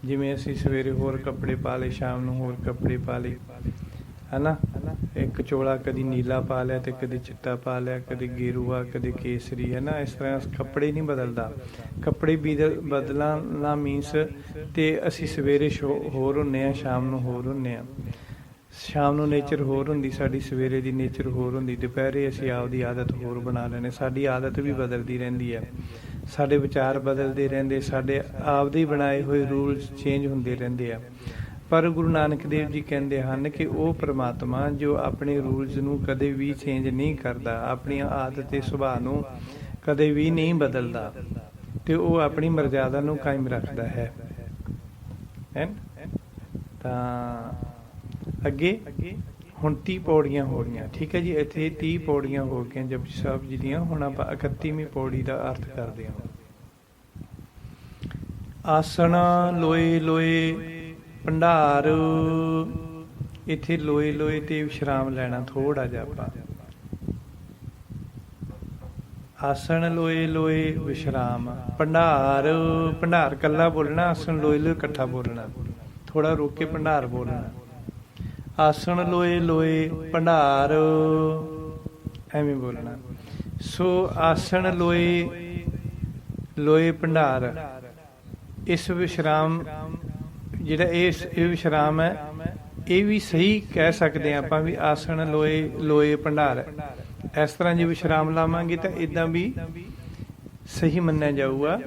ਜਿਵੇਂ ਅਸੀਂ ਸਵੇਰੇ ਹੋਰ ਕੱਪੜੇ ਪਾ ਲਏ, ਸ਼ਾਮ ਨੂੰ ਹੋਰ ਕੱਪੜੇ ਪਾ ਲਏ, ਹੈ ਨਾ। ਇੱਕ ਚੋਲਾ ਕਦੀ ਨੀਲਾ ਪਾ ਲਿਆ ਤੇ ਕਦੀ ਚਿੱਟਾ ਪਾ ਲਿਆ, ਕਦੀ ਗੇਰੂਆ, ਕਦੀ ਕੇਸਰੀ, ਹੈ ਨਾ। ਇਸ ਤਰ੍ਹਾਂ ਕੱਪੜੇ ਨਹੀਂ ਬਦਲਦਾ। ਕੱਪੜੇ ਬਦਲਣਾ ਮੀਨਸ ਤੇ ਅਸੀਂ ਸਵੇਰੇ ਹੋਰ ਹੁੰਦੇ ਹਾਂ, ਸ਼ਾਮ ਨੂੰ ਹੋਰ ਹੁੰਦੇ ਹਾਂ। ਸ਼ਾਮ ਨੂੰ ਨੇਚਰ ਹੋਰ ਹੁੰਦੀ ਸਾਡੀ, ਸਵੇਰੇ ਦੀ ਨੇਚਰ ਹੋਰ ਹੁੰਦੀ, ਦੁਪਹਿਰੇ ਅਸੀਂ ਆਪਦੀ ਆਦਤ ਹੋਰ ਬਣਾ ਲੈਂਦੇ। ਸਾਡੀ ਆਦਤ ਵੀ ਬਦਲਦੀ ਰਹਿੰਦੀ ਹੈ, ਸਾਡੇ ਵਿਚਾਰ ਬਦਲਦੇ ਰਹਿੰਦੇ, ਸਾਡੇ ਆਪਦੇ ਬਣਾਏ ਹੋਏ ਰੂਲਸ ਚੇਂਜ ਹੁੰਦੇ ਰਹਿੰਦੇ ਆ। ਪਰ ਗੁਰੂ ਨਾਨਕ ਦੇਵ ਜੀ ਕਹਿੰਦੇ ਹਨ ਕਿ ਉਹ ਪ੍ਰਮਾਤਮਾ ਜੋ ਆਪਣੇ ਰੂਲਸ ਨੂੰ ਕਦੇ ਵੀ ਚੇਂਜ ਨਹੀਂ ਕਰਦਾ, ਆਪਣੀਆਂ ਆਦਤ ਤੇ ਸੁਭਾਅ ਨੂੰ ਕਦੇ ਵੀ ਨਹੀਂ ਬਦਲਦਾ, ਤੇ ਉਹ ਆਪਣੀ ਮਰਜ਼ਾਦਾ ਨੂੰ ਕਾਇਮ ਰੱਖਦਾ ਹੈ। ਤਾਂ ਅੱਗੇ ਹੁਣ 30 ਪੌੜੀਆਂ ਹੋ ਗਈਆਂ, ਠੀਕ ਹੈ ਜੀ। ਇੱਥੇ 30 ਪੌੜੀਆਂ ਹੋ ਗਈਆਂ ਜਪਜੀ ਸਾਹਿਬ ਜੀ ਦੀਆਂ। ਹੁਣ ਆਪਾਂ 31ਵੀਂ ਪੌੜੀ ਦਾ ਅਰਥ ਕਰਦੇ ਹਾਂ। ਆਸਣ ਲੋਏ ਲੋਏ ਭੰਡਾਰ। ਇੱਥੇ ਲੋਏ ਲੋਏ ਤੇ ਵਿਸ਼ਰਾਮ ਲੈਣਾ ਥੋੜਾ ਜਿਹਾ ਆਪਾਂ। ਆਸਣ ਲੋਏ ਲੋਏ ਵਿਸ਼ਰਾਮ। ਭੰਡਾਰ, ਭੰਡਾਰ ਕੱਲਾ ਬੋਲਣਾ, ਆਸਣ ਲੋਏ ਲੋਏ ਇਕੱਠਾ ਬੋਲਣਾ, ਥੋੜਾ ਰੋਕ ਕੇ ਭੰਡਾਰ ਬੋਲਣਾ। ਆਸਣ ਲੋਏ ਲੋਏ ਭੰਡਾਰ, ਐਵੇਂ ਬੋਲਣਾ। ਸੋ ਆਸਣ ਲੋਏ ਲੋਏ ਭੰਡਾਰ, ਇਸ ਵਿਸ਼ਰਾਮ ਜਿਹੜਾ ਇਹ ਵਿਸ਼ਰਾਮ ਹੈ, ਇਹ ਵੀ ਸਹੀ ਕਹਿ ਸਕਦੇ ਹਾਂ ਆਪਾਂ ਵੀ ਆਸਣ ਲੋਏ ਲੋਏ ਭੰਡਾਰ। ਇਸ ਤਰ੍ਹਾਂ ਜੇ ਵਿਸ਼ਰਾਮ ਲਾਵਾਂਗੇ ਤਾਂ ਇਦਾਂ ਵੀ ਸਹੀ ਮੰਨਿਆ ਜਾਊਗਾ,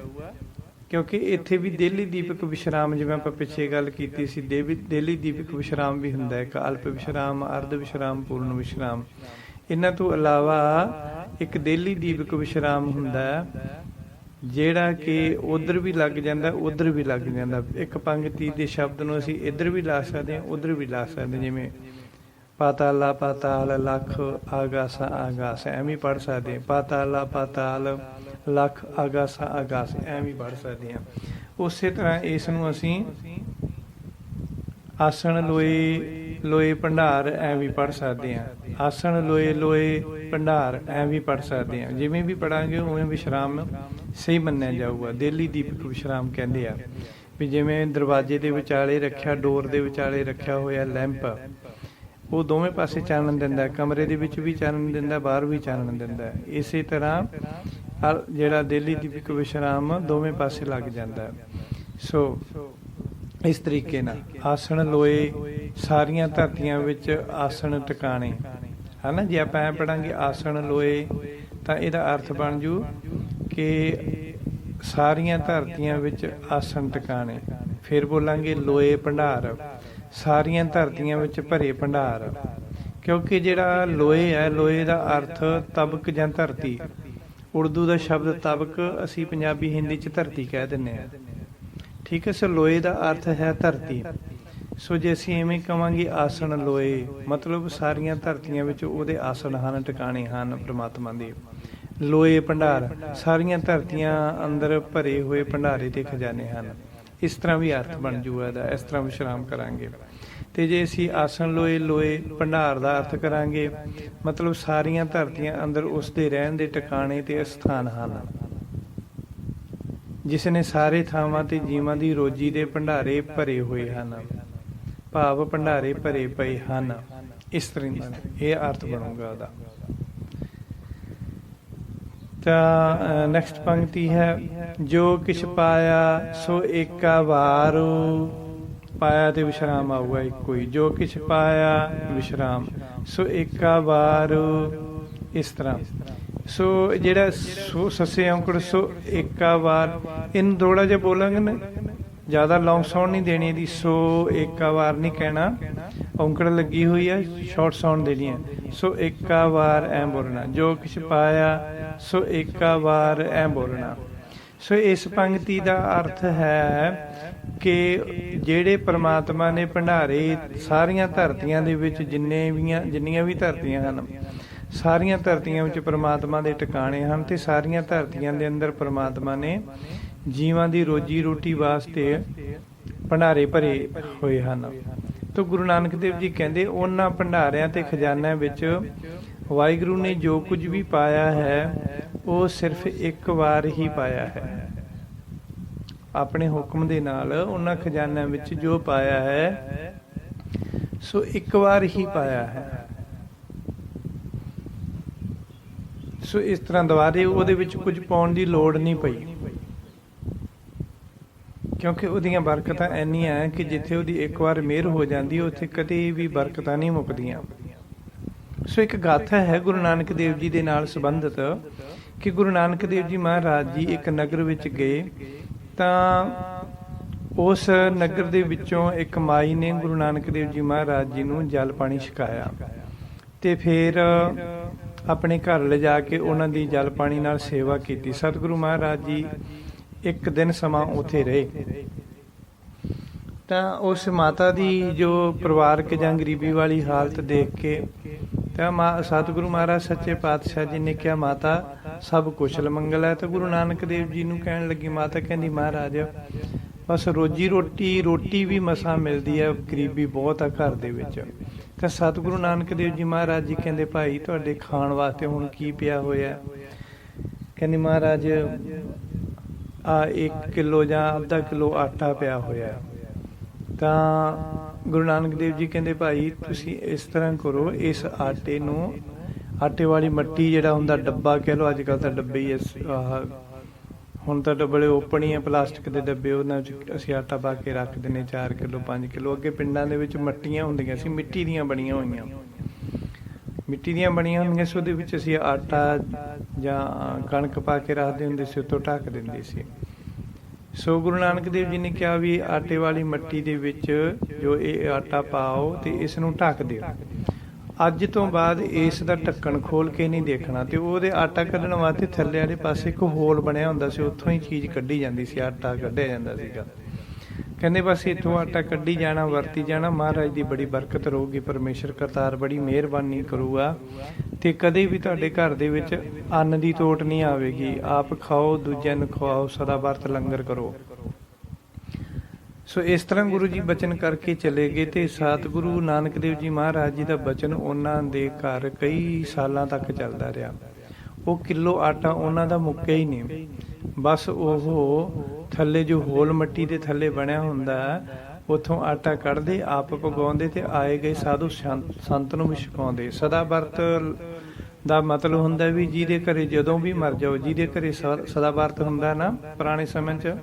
ਕਿਉਂਕਿ ਇੱਥੇ ਵੀ ਦੇਲੀ ਦੀਪਕ ਵਿਸ਼ਰਾਮ, ਜਿਵੇਂ ਆਪਾਂ ਪਿੱਛੇ ਗੱਲ ਕੀਤੀ ਸੀ, ਦੇਲੀ ਦੀਪਕ ਵਿਸ਼ਰਾਮ ਵੀ ਹੁੰਦਾ, ਇੱਕ ਅਲਪ ਵਿਸ਼ਰਾਮ, ਅਰਧ ਵਿਸ਼ਰਾਮ, ਪੂਰਨ ਵਿਸ਼ਰਾਮ। ਇਹਨਾਂ ਤੋਂ ਇਲਾਵਾ ਇੱਕ ਦੇਲੀ ਦੀਪਕ ਵਿਸ਼ਰਾਮ ਹੁੰਦਾ, ਜਿਹੜਾ ਕਿ ਉਧਰ ਵੀ ਲੱਗ ਜਾਂਦਾ, ਉਧਰ ਵੀ ਲੱਗ ਜਾਂਦਾ। ਇੱਕ ਪੰਕਤੀ ਦੇ ਸ਼ਬਦ ਨੂੰ ਅਸੀਂ ਇੱਧਰ ਵੀ ਲਾ ਸਕਦੇ ਹਾਂ, ਉਧਰ ਵੀ ਲਾ ਸਕਦੇ ਹਾਂ। ਜਿਵੇਂ ਪਾਤਾਲਾ ਪਾਤਾਲ, ਲੱਖ ਆਗਾਸ ਆਗਾਸ, ਐਵੇਂ ਪੜ੍ਹ ਸਕਦੇ ਹਾਂ। ਪਾਤਾਲਾ ਪਾਤਾਲ, ਲੱਖ ਆਗਾਸ ਆਗਾਸ, ਐਵੇਂ ਪੜ੍ਹ ਸਕਦੇ ਹਾਂ। ਉਸੇ ਤਰ੍ਹਾਂ ਇਸ ਨੂੰ ਅਸੀਂ ਆਸਣ ਲੋਏ ਲੋਏ ਭੰਡਾਰ ਐ ਵੀ ਪੜ ਸਕਦੇ ਆ। ਆਸਣ ਲੋਏ ਲੋਏ ਭੰਡਾਰ ਐ ਵੀ ਪੜ ਸਕਦੇ ਆ। ਜਿਵੇਂ ਵੀ ਪੜਾਂਗੇ ਉਵੇਂ ਵਿਸ਼ਰਾਮ ਸਹੀ ਮੰਨਿਆ ਜਾਊਗਾ। ਦੇਲੀ ਦੀਪਕ ਵਿਸ਼ਰਾਮ ਕਹਿੰਦੇ ਆ ਵੀ ਜਿਵੇਂ ਦਰਵਾਜ਼ੇ ਦੇ ਵਿਚਾਲੇ ਰੱਖਿਆ, ਡੋਰ ਦੇ ਵਿਚਾਲੇ ਰੱਖਿਆ ਹੋਇਆ ਲੈਂਪ, ਉਹ ਦੋਵੇਂ ਪਾਸੇ ਚਾਨਣ ਦਿੰਦਾ, ਕਮਰੇ ਦੇ ਵਿੱਚ ਵੀ ਚਾਨਣ ਦਿੰਦਾ, ਬਾਹਰ ਵੀ ਚਾਨਣ ਦਿੰਦਾ। ਇਸੇ ਤਰ੍ਹਾਂ ਜਿਹੜਾ ਦੇਲੀ ਦੀਪਕ ਵਿਸ਼ਰਾਮ ਦੋਵੇਂ ਪਾਸੇ ਲੱਗ ਜਾਂਦਾ। ਸੋ ਇਸ ਤਰੀਕੇ ਨਾਲ ਆਸਣ ਲੋਏ ਸਾਰੀਆਂ ਧਰਤੀਆਂ ਵਿੱਚ ਆਸਣ ਟਿਕਾਣੇ, ਹੈ ਨਾ। ਜੇ ਆਪਾਂ ਐਂ ਪੜਾਂਗੇ ਆਸਣ ਲੋਏ ਤਾਂ ਇਹਦਾ ਅਰਥ ਬਣ ਜੂ ਕਿ ਸਾਰੀਆਂ ਧਰਤੀਆਂ ਵਿੱਚ ਆਸਣ ਟਿਕਾਣੇ। ਫਿਰ ਬੋਲਾਂਗੇ ਲੋਏ ਭੰਡਾਰ, ਸਾਰੀਆਂ ਧਰਤੀਆਂ ਵਿੱਚ ਭਰੇ ਭੰਡਾਰ। ਕਿਉਂਕਿ ਜਿਹੜਾ ਲੋਏ ਹੈ, ਲੋਏ ਦਾ ਅਰਥ ਤਬਕ ਜਾਂ ਧਰਤੀ। ਉਰਦੂ ਦਾ ਸ਼ਬਦ ਤਬਕ ਅਸੀਂ ਪੰਜਾਬੀ ਹਿੰਦੀ 'ਚ ਧਰਤੀ ਕਹਿ ਦਿੰਦੇ ਹਾਂ, ਠੀਕ ਹੈ। ਸੋ ਲੋਏ ਦਾ ਅਰਥ ਹੈ ਧਰਤੀ। ਸੋ ਜੇ ਅਸੀਂ ਐਵੇਂ ਕਹਾਂਗੇ ਆਸਣ ਲੋਏ, ਮਤਲਬ ਸਾਰੀਆਂ ਧਰਤੀਆਂ ਵਿੱਚ ਉਹਦੇ ਆਸਣ ਹਨ, ਟਿਕਾਣੇ ਹਨ ਪ੍ਰਮਾਤਮਾ ਦੇ। ਲੋਏ ਭੰਡਾਰ, ਸਾਰੀਆਂ ਧਰਤੀਆਂ ਅੰਦਰ ਭਰੇ ਹੋਏ ਭੰਡਾਰੇ ਤੇ ਖਜ਼ਾਨੇ ਹਨ। ਇਸ ਤਰ੍ਹਾਂ ਵੀ ਅਰਥ ਬਣ ਜੂਗਾ ਇਹਦਾ, ਇਸ ਤਰ੍ਹਾਂ ਵਿਸ਼ਰਾਮ ਕਰਾਂਗੇ। ਤੇ ਜੇ ਅਸੀਂ ਆਸਣ ਲੋਏ ਲੋਏ ਭੰਡਾਰ ਦਾ ਅਰਥ ਕਰਾਂਗੇ, ਮਤਲਬ ਸਾਰੀਆਂ ਧਰਤੀਆਂ ਅੰਦਰ ਉਸ ਦੇ ਰਹਿਣ ਦੇ ਟਿਕਾਣੇ ਤੇ ਸਥਾਨ ਹਨ, ਜਿਸ ਨੇ ਸਾਰੇ ਥਾਵਾਂ ਤੇ ਜੀਵਾਂ ਦੀ ਰੋਜੀ ਦੇ ਭੰਡਾਰੇ ਭਰੇ ਹੋਏ ਹਨ, ਭਾਵ ਭੰਡਾਰੇ ਭਰੇ ਪਏ ਹਨ। ਇਸ ਤਰ੍ਹਾਂ ਇਹ ਅਰਥ ਬਣੂਗਾ ਉਹਦਾ। ਤਾਂ ਨੈਕਸਟ ਪੰਕਤੀ ਹੈ, ਜੋ ਕਿਛ ਪਾਇਆ ਸੋ ਏਕਾ ਵਾਰ। ਪਾਇਆ ਤੇ ਵਿਸ਼ਰਾਮ ਆਊਗਾ ਇੱਕੋ ਹੀ। ਜੋ ਕਿਛ ਪਾਇਆ ਵਿਸ਼ਰਾਮ ਸੋ ਏਕਾ ਵਾਰ। ਇਸ ਤਰ੍ਹਾਂ ਸੋ ਜਿਹੜਾ ਸੋ ਸੱਸੇ ਔਂਕੜ ਸੋ ਏਕਾ ਵਾਰ, ਇਹਨੂੰ ਥੋੜਾ ਜਿਹਾ ਬੋਲਾਂਗੇ ਨਾ, ਜ਼ਿਆਦਾ ਲੌਂਗ ਸਾਊਂਡ ਨਹੀਂ ਦੇਣੀ ਇਹਦੀ। ਸੋ ਏਕਾ ਵਾਰ ਨਹੀਂ ਕਹਿਣਾ, ਔਂਕੜ ਲੱਗੀ ਹੋਈ ਹੈ, ਸ਼ਾਰਟ ਸਾਊਂਡ ਦੇਣੀ ਹੈ। ਸੋ ਏਕਾ ਵਾਰ ਐਂ ਬੋਲਣਾ। ਜੋ ਕਿਛ ਪਾਇਆ ਸੋ ਏਕਾ ਵਾਰ ਐਂ ਬੋਲਣਾ। ਸੋ ਇਸ ਪੰਕਤੀ ਦਾ ਅਰਥ ਹੈ ਕਿ ਜਿਹੜੇ ਪ੍ਰਮਾਤਮਾ ਨੇ ਭੰਡਾਰੇ ਸਾਰੀਆਂ ਧਰਤੀਆਂ ਦੇ ਵਿੱਚ ਜਿੰਨੀਆਂ ਵੀ ਧਰਤੀਆਂ ਹਨ, ਸਾਰੀਆਂ ਧਰਤੀਆਂ ਵਿੱਚ ਪ੍ਰਮਾਤਮਾ ਦੇ ਟਿਕਾਣੇ ਹਨ, ਤੇ ਸਾਰੀਆਂ ਧਰਤੀਆਂ ਦੇ ਅੰਦਰ ਪ੍ਰਮਾਤਮਾ ਨੇ ਜੀਵਾਂ ਦੀ ਰੋਜੀ ਰੋਟੀ ਵਾਸਤੇ ਭੰਡਾਰੇ ਭਰੇ ਹੋਏ ਹਨ। ਤਾਂ ਗੁਰੂ ਨਾਨਕ ਦੇਵ ਜੀ ਕਹਿੰਦੇ ਉਹਨਾਂ ਭੰਡਾਰਿਆਂ ਤੇ ਖਜ਼ਾਨਿਆਂ ਵਿੱਚ ਵਾਹਿਗੁਰੂ ਨੇ ਜੋ ਕੁਝ ਵੀ ਪਾਇਆ ਹੈ ਉਹ ਸਿਰਫ ਇੱਕ ਵਾਰ ਹੀ ਪਾਇਆ ਹੈ। ਆਪਣੇ ਹੁਕਮ ਦੇ ਨਾਲ ਉਹਨਾਂ ਖਜ਼ਾਨਿਆਂ ਵਿੱਚ ਜੋ ਪਾਇਆ ਹੈ ਸੋ ਇੱਕ ਵਾਰ ਹੀ ਪਾਇਆ ਹੈ। ਸੋ ਇਸ ਤਰ੍ਹਾਂ ਦੁਬਾਰੇ ਉਹਦੇ ਵਿੱਚ ਕੁਝ ਪਾਉਣ ਦੀ ਲੋੜ ਨਹੀਂ ਪਈ, ਕਿਉਂਕਿ ਉਹਦੀਆਂ ਬਰਕਤਾਂ ਇੰਨੀਆਂ ਹੈ ਕਿ ਜਿੱਥੇ ਉਹਦੀ ਇੱਕ ਵਾਰ ਮਿਹਰ ਹੋ ਜਾਂਦੀ ਉੱਥੇ ਕਦੇ ਵੀ ਬਰਕਤਾਂ ਨਹੀਂ ਮੁੱਕਦੀਆਂ। ਸੋ ਇੱਕ ਗਾਥਾ ਹੈ ਗੁਰੂ ਨਾਨਕ ਦੇਵ ਜੀ ਦੇ ਨਾਲ ਸੰਬੰਧਿਤ ਕਿ ਗੁਰੂ ਨਾਨਕ ਦੇਵ ਜੀ ਮਹਾਰਾਜ ਜੀ ਇੱਕ ਨਗਰ ਵਿੱਚ ਗਏ, ਤਾਂ ਉਸ ਨਗਰ ਦੇ ਵਿੱਚੋਂ ਇੱਕ ਮਾਈ ਨੇ ਗੁਰੂ ਨਾਨਕ ਦੇਵ ਜੀ ਮਹਾਰਾਜ ਜੀ ਨੂੰ ਜਲ ਪਾਣੀ ਛਕਾਇਆ, ਤੇ ਫਿਰ ਆਪਣੇ ਘਰ ਲਿਜਾ ਕੇ ਉਹਨਾਂ ਦੀ ਜਲ ਪਾਣੀ ਨਾਲ ਸੇਵਾ ਕੀਤੀ। ਸਤਿਗੁਰੂ ਮਹਾਰਾਜ ਜੀ ਇੱਕ ਦਿਨ ਸਮਾਂ ਉੱਥੇ ਰਹੇ, ਤਾਂ ਉਸ ਮਾਤਾ ਦੀ ਜੋ ਪਰਿਵਾਰਕ ਜਾਂ ਗਰੀਬੀ ਵਾਲੀ ਹਾਲਤ ਦੇਖ ਕੇ ਤਾਂ ਸਤਿਗੁਰੂ ਮਹਾਰਾਜ ਸੱਚੇ ਪਾਤਸ਼ਾਹ ਜੀ ਨੇ ਕਿਹਾ, ਮਾਤਾ ਸਭ ਕੁਸ਼ਲ ਮੰਗਲ ਹੈ। ਤਾਂ ਗੁਰੂ ਨਾਨਕ ਦੇਵ ਜੀ ਨੂੰ ਕਹਿਣ ਲੱਗੀ, ਮਾਤਾ ਕਹਿੰਦੀ ਮਹਾਰਾਜ ਬਸ ਰੋਟੀ ਵੀ ਮਸਾਂ ਮਿਲਦੀ ਹੈ, ਗਰੀਬੀ ਬਹੁਤ ਆ ਘਰ ਦੇ ਵਿੱਚ। ਤਾਂ ਸਤਿਗੁਰੂ ਨਾਨਕ ਦੇਵ ਜੀ ਮਹਾਰਾਜ ਜੀ ਕਹਿੰਦੇ, ਭਾਈ ਤੁਹਾਡੇ ਖਾਣ ਵਾਸਤੇ ਹੁਣ ਕੀ ਪਿਆ ਹੋਇਆ? ਕਹਿੰਦੀ ਮਹਾਰਾਜ ਆ 1 ਕਿਲੋ ਜਾਂ ਅੱਧਾ ਕਿਲੋ ਆਟਾ ਪਿਆ ਹੋਇਆ। ਤਾਂ ਗੁਰੂ ਨਾਨਕ ਦੇਵ ਜੀ ਕਹਿੰਦੇ, ਭਾਈ ਤੁਸੀਂ ਇਸ ਤਰ੍ਹਾਂ ਕਰੋ, ਇਸ ਆਟੇ ਨੂੰ, ਆਟੇ ਵਾਲੀ ਮੱਟੀ ਜਿਹੜਾ ਹੁੰਦਾ ਡੱਬਾ ਕਹਿ ਲਓ, ਅੱਜ ਕੱਲ੍ਹ ਤਾਂ ਡੱਬੇ ਹੀ ਹੁਣ ਤਾਂ ਡੱਬੇ ਓਪਨ ਹੀ ਆ, ਪਲਾਸਟਿਕ ਦੇ ਡੱਬੇ, ਉਹਨਾਂ 'ਚ ਅਸੀਂ ਆਟਾ ਪਾ ਕੇ ਰੱਖ ਦਿੰਦੇ 4 ਕਿਲੋ 5 ਕਿਲੋ। ਅੱਗੇ ਪਿੰਡਾਂ ਦੇ ਵਿੱਚ ਮੱਟੀਆਂ ਹੁੰਦੀਆਂ ਸੀ, ਮਿੱਟੀ ਦੀਆਂ ਬਣੀਆਂ ਹੋਈਆਂ ਸੀ, ਉਹਦੇ ਵਿੱਚ ਅਸੀਂ ਆਟਾ ਜਾਂ ਕਣਕ ਪਾ ਕੇ ਰੱਖਦੇ ਹੁੰਦੇ ਸੀ, ਉੱਤੋਂ ਢੱਕ ਦਿੰਦੇ ਸੀ। ਸੋ ਗੁਰੂ ਨਾਨਕ ਦੇਵ ਜੀ ਨੇ ਕਿਹਾ ਵੀ ਆਟੇ ਵਾਲੀ ਮੱਟੀ ਦੇ ਵਿੱਚ ਜੋ ਇਹ ਆਟਾ ਪਾਓ ਤੇ ਇਸ ਨੂੰ ਢੱਕ ਦਿਓ। ਅੱਜ ਤੋਂ ਬਾਅਦ ਇਸ ਦਾ ਢੱਕਣ ਖੋਲ ਕੇ ਨਹੀਂ ਦੇਖਣਾ। ਤੇ ਉਹਦੇ ਆਟਾ ਕੱਢਣ ਵਾਸਤੇ ਥੱਲੇ ਵਾਲੇ ਪਾਸੇ ਇੱਕ ਹੋਲ ਬਣਿਆ ਹੁੰਦਾ ਸੀ, ਉੱਥੋਂ ਹੀ ਚੀਜ਼ ਕੱਢੀ ਜਾਂਦੀ ਸੀ, ਆਟਾ ਕੱਢਿਆ ਜਾਂਦਾ ਸੀਗਾ। ਕਹਿੰਦੇ ਬਸ ਇੱਥੋਂ ਆਟਾ ਕੱਢੀ ਜਾਣਾ, ਵਰਤੀ ਜਾਣਾ, ਮਹਾਰਾਜ ਦੀ ਬੜੀ ਬਰਕਤ ਰਹੂਗੀ, ਪਰਮੇਸ਼ਰ ਕਰਤਾਰ ਬੜੀ ਮਿਹਰਬਾਨੀ ਕਰੂਗਾ, ਤੇ ਕਦੇ ਵੀ ਤੁਹਾਡੇ ਘਰ ਦੇ ਵਿੱਚ ਅੰਨ ਦੀ ਤੋਟ ਨਹੀਂ ਆਵੇਗੀ। ਆਪ ਖਾਓ, ਦੂਜਿਆਂ ਨੂੰ ਖਵਾਓ, ਸਦਾ ਵਰਤ ਲੰਗਰ ਕਰੋ। ਸੋ ਇਸ ਤਰ੍ਹਾਂ ਗੁਰੂ ਜੀ ਬਚਨ ਕਰਕੇ ਚਲੇ ਗਏ ਤੇ ਸਤਿਗੁਰੂ ਨਾਨਕ ਦੇਵ ਜੀ ਮਹਾਰਾਜ ਜੀ ਦਾ ਬਚਨ ਉਹਨਾਂ ਦੇ ਘਰ ਕਈ ਸਾਲਾਂ ਤੱਕ ਚੱਲਦਾ ਰਿਹਾ। ਉਹ ਕਿਲੋ ਆਟਾ ਉਹਨਾਂ ਦਾ ਮੁੱਕਿਆ ਹੀ ਨਹੀਂ। ਬਸ ਉਹ ਥੱਲੇ ਜੋ ਹੋਲ ਮਿੱਟੀ ਦੇ ਥੱਲੇ ਬਣਿਆ ਹੁੰਦਾ, ਉੱਥੋਂ ਆਟਾ ਕੱਢਦੇ, ਆਪ ਪਕਾਉਂਦੇ ਤੇ ਆਏ ਗਏ ਸਾਧੂ ਸੰਤ ਨੂੰ ਵੀ ਛਕਾਉਂਦੇ। ਸਦਾ ਵਰਤ ਦਾ ਮਤਲਬ ਹੁੰਦਾ ਵੀ ਜਿਹਦੇ ਘਰੇ ਜਦੋਂ ਵੀ ਮਰ ਜਾਓ, ਜਿਹਦੇ ਘਰੇ ਸਦਾ ਵਰਤ ਹੁੰਦਾ ਨਾ, ਪੁਰਾਣੇ ਸਮੇਂ 'ਚ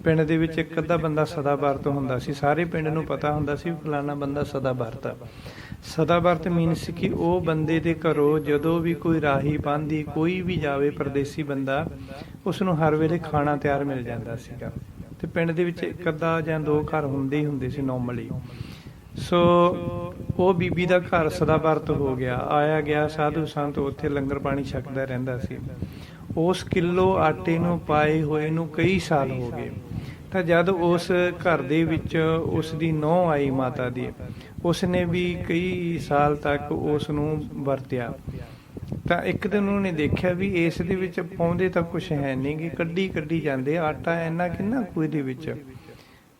ਪਿੰਡ ਦੇ ਵਿੱਚ ਇੱਕ ਅੱਧਾ ਬੰਦਾ ਸਦਾ ਵਰਤ ਹੁੰਦਾ ਸੀ। ਸਾਰੇ ਪਿੰਡ ਨੂੰ ਪਤਾ ਹੁੰਦਾ ਸੀ ਫਲਾਣਾ ਬੰਦਾ ਸਦਾ ਵਰਤ ਆ। ਸਦਾ ਵਰਤ ਮੀਨਸ ਕਿ ਉਹ ਬੰਦੇ ਦੇ ਘਰੋਂ ਜਦੋਂ ਵੀ ਕੋਈ ਰਾਹੀ ਪਾਂਦੀ, ਕੋਈ ਵੀ ਜਾਵੇ ਪਰਦੇਸੀ ਬੰਦਾ, ਉਸ ਨੂੰ ਹਰ ਵੇਲੇ ਖਾਣਾ ਤਿਆਰ ਮਿਲ ਜਾਂਦਾ ਸੀਗਾ। ਤੇ ਪਿੰਡ ਦੇ ਵਿੱਚ ਇੱਕ ਅੱਧਾ ਜਾਂ ਦੋ ਘਰ ਹੁੰਦੇ ਹੀ ਹੁੰਦੇ ਸੀ ਨੋਰਮਲੀ। ਸੋ ਉਹ ਬੀਬੀ ਦਾ ਘਰ ਸਦਾ ਵਰਤ ਹੋ ਗਿਆ, ਆਇਆ ਗਿਆ ਸਾਧੂ ਸੰਤ ਉੱਥੇ ਲੰਗਰ ਪਾਣੀ ਛਕਦਾ ਰਹਿੰਦਾ ਸੀ। ਉਸ ਕਿਲੋ ਆਟੇ ਨੂੰ ਪਾਏ ਹੋਏ ਨੂੰ ਕਈ ਸਾਲ ਹੋ ਗਏ। ਤਾਂ ਜਦ ਉਸ ਘਰ ਦੇ ਵਿੱਚ ਉਸ ਦੀ ਨੂੰਹ ਆਈ ਮਾਤਾ ਦੀ, ਉਸ ਨੇ ਵੀ ਕਈ ਸਾਲ ਤੱਕ ਉਸ ਨੂੰ ਵਰਤਿਆ। ਤਾਂ ਇੱਕ ਦਿਨ ਉਹਨੇ ਦੇਖਿਆ ਵੀ ਇਸ ਦੇ ਵਿੱਚ ਪਾਉਂਦੇ ਤਾਂ ਕੁਛ ਹੈ ਨਹੀਂ ਗੇ, ਕੱਢੀ ਜਾਂਦੇ ਆਟਾ ਇੰਨਾ ਕਿੰਨਾ ਕੁ ਦੇ ਵਿੱਚ।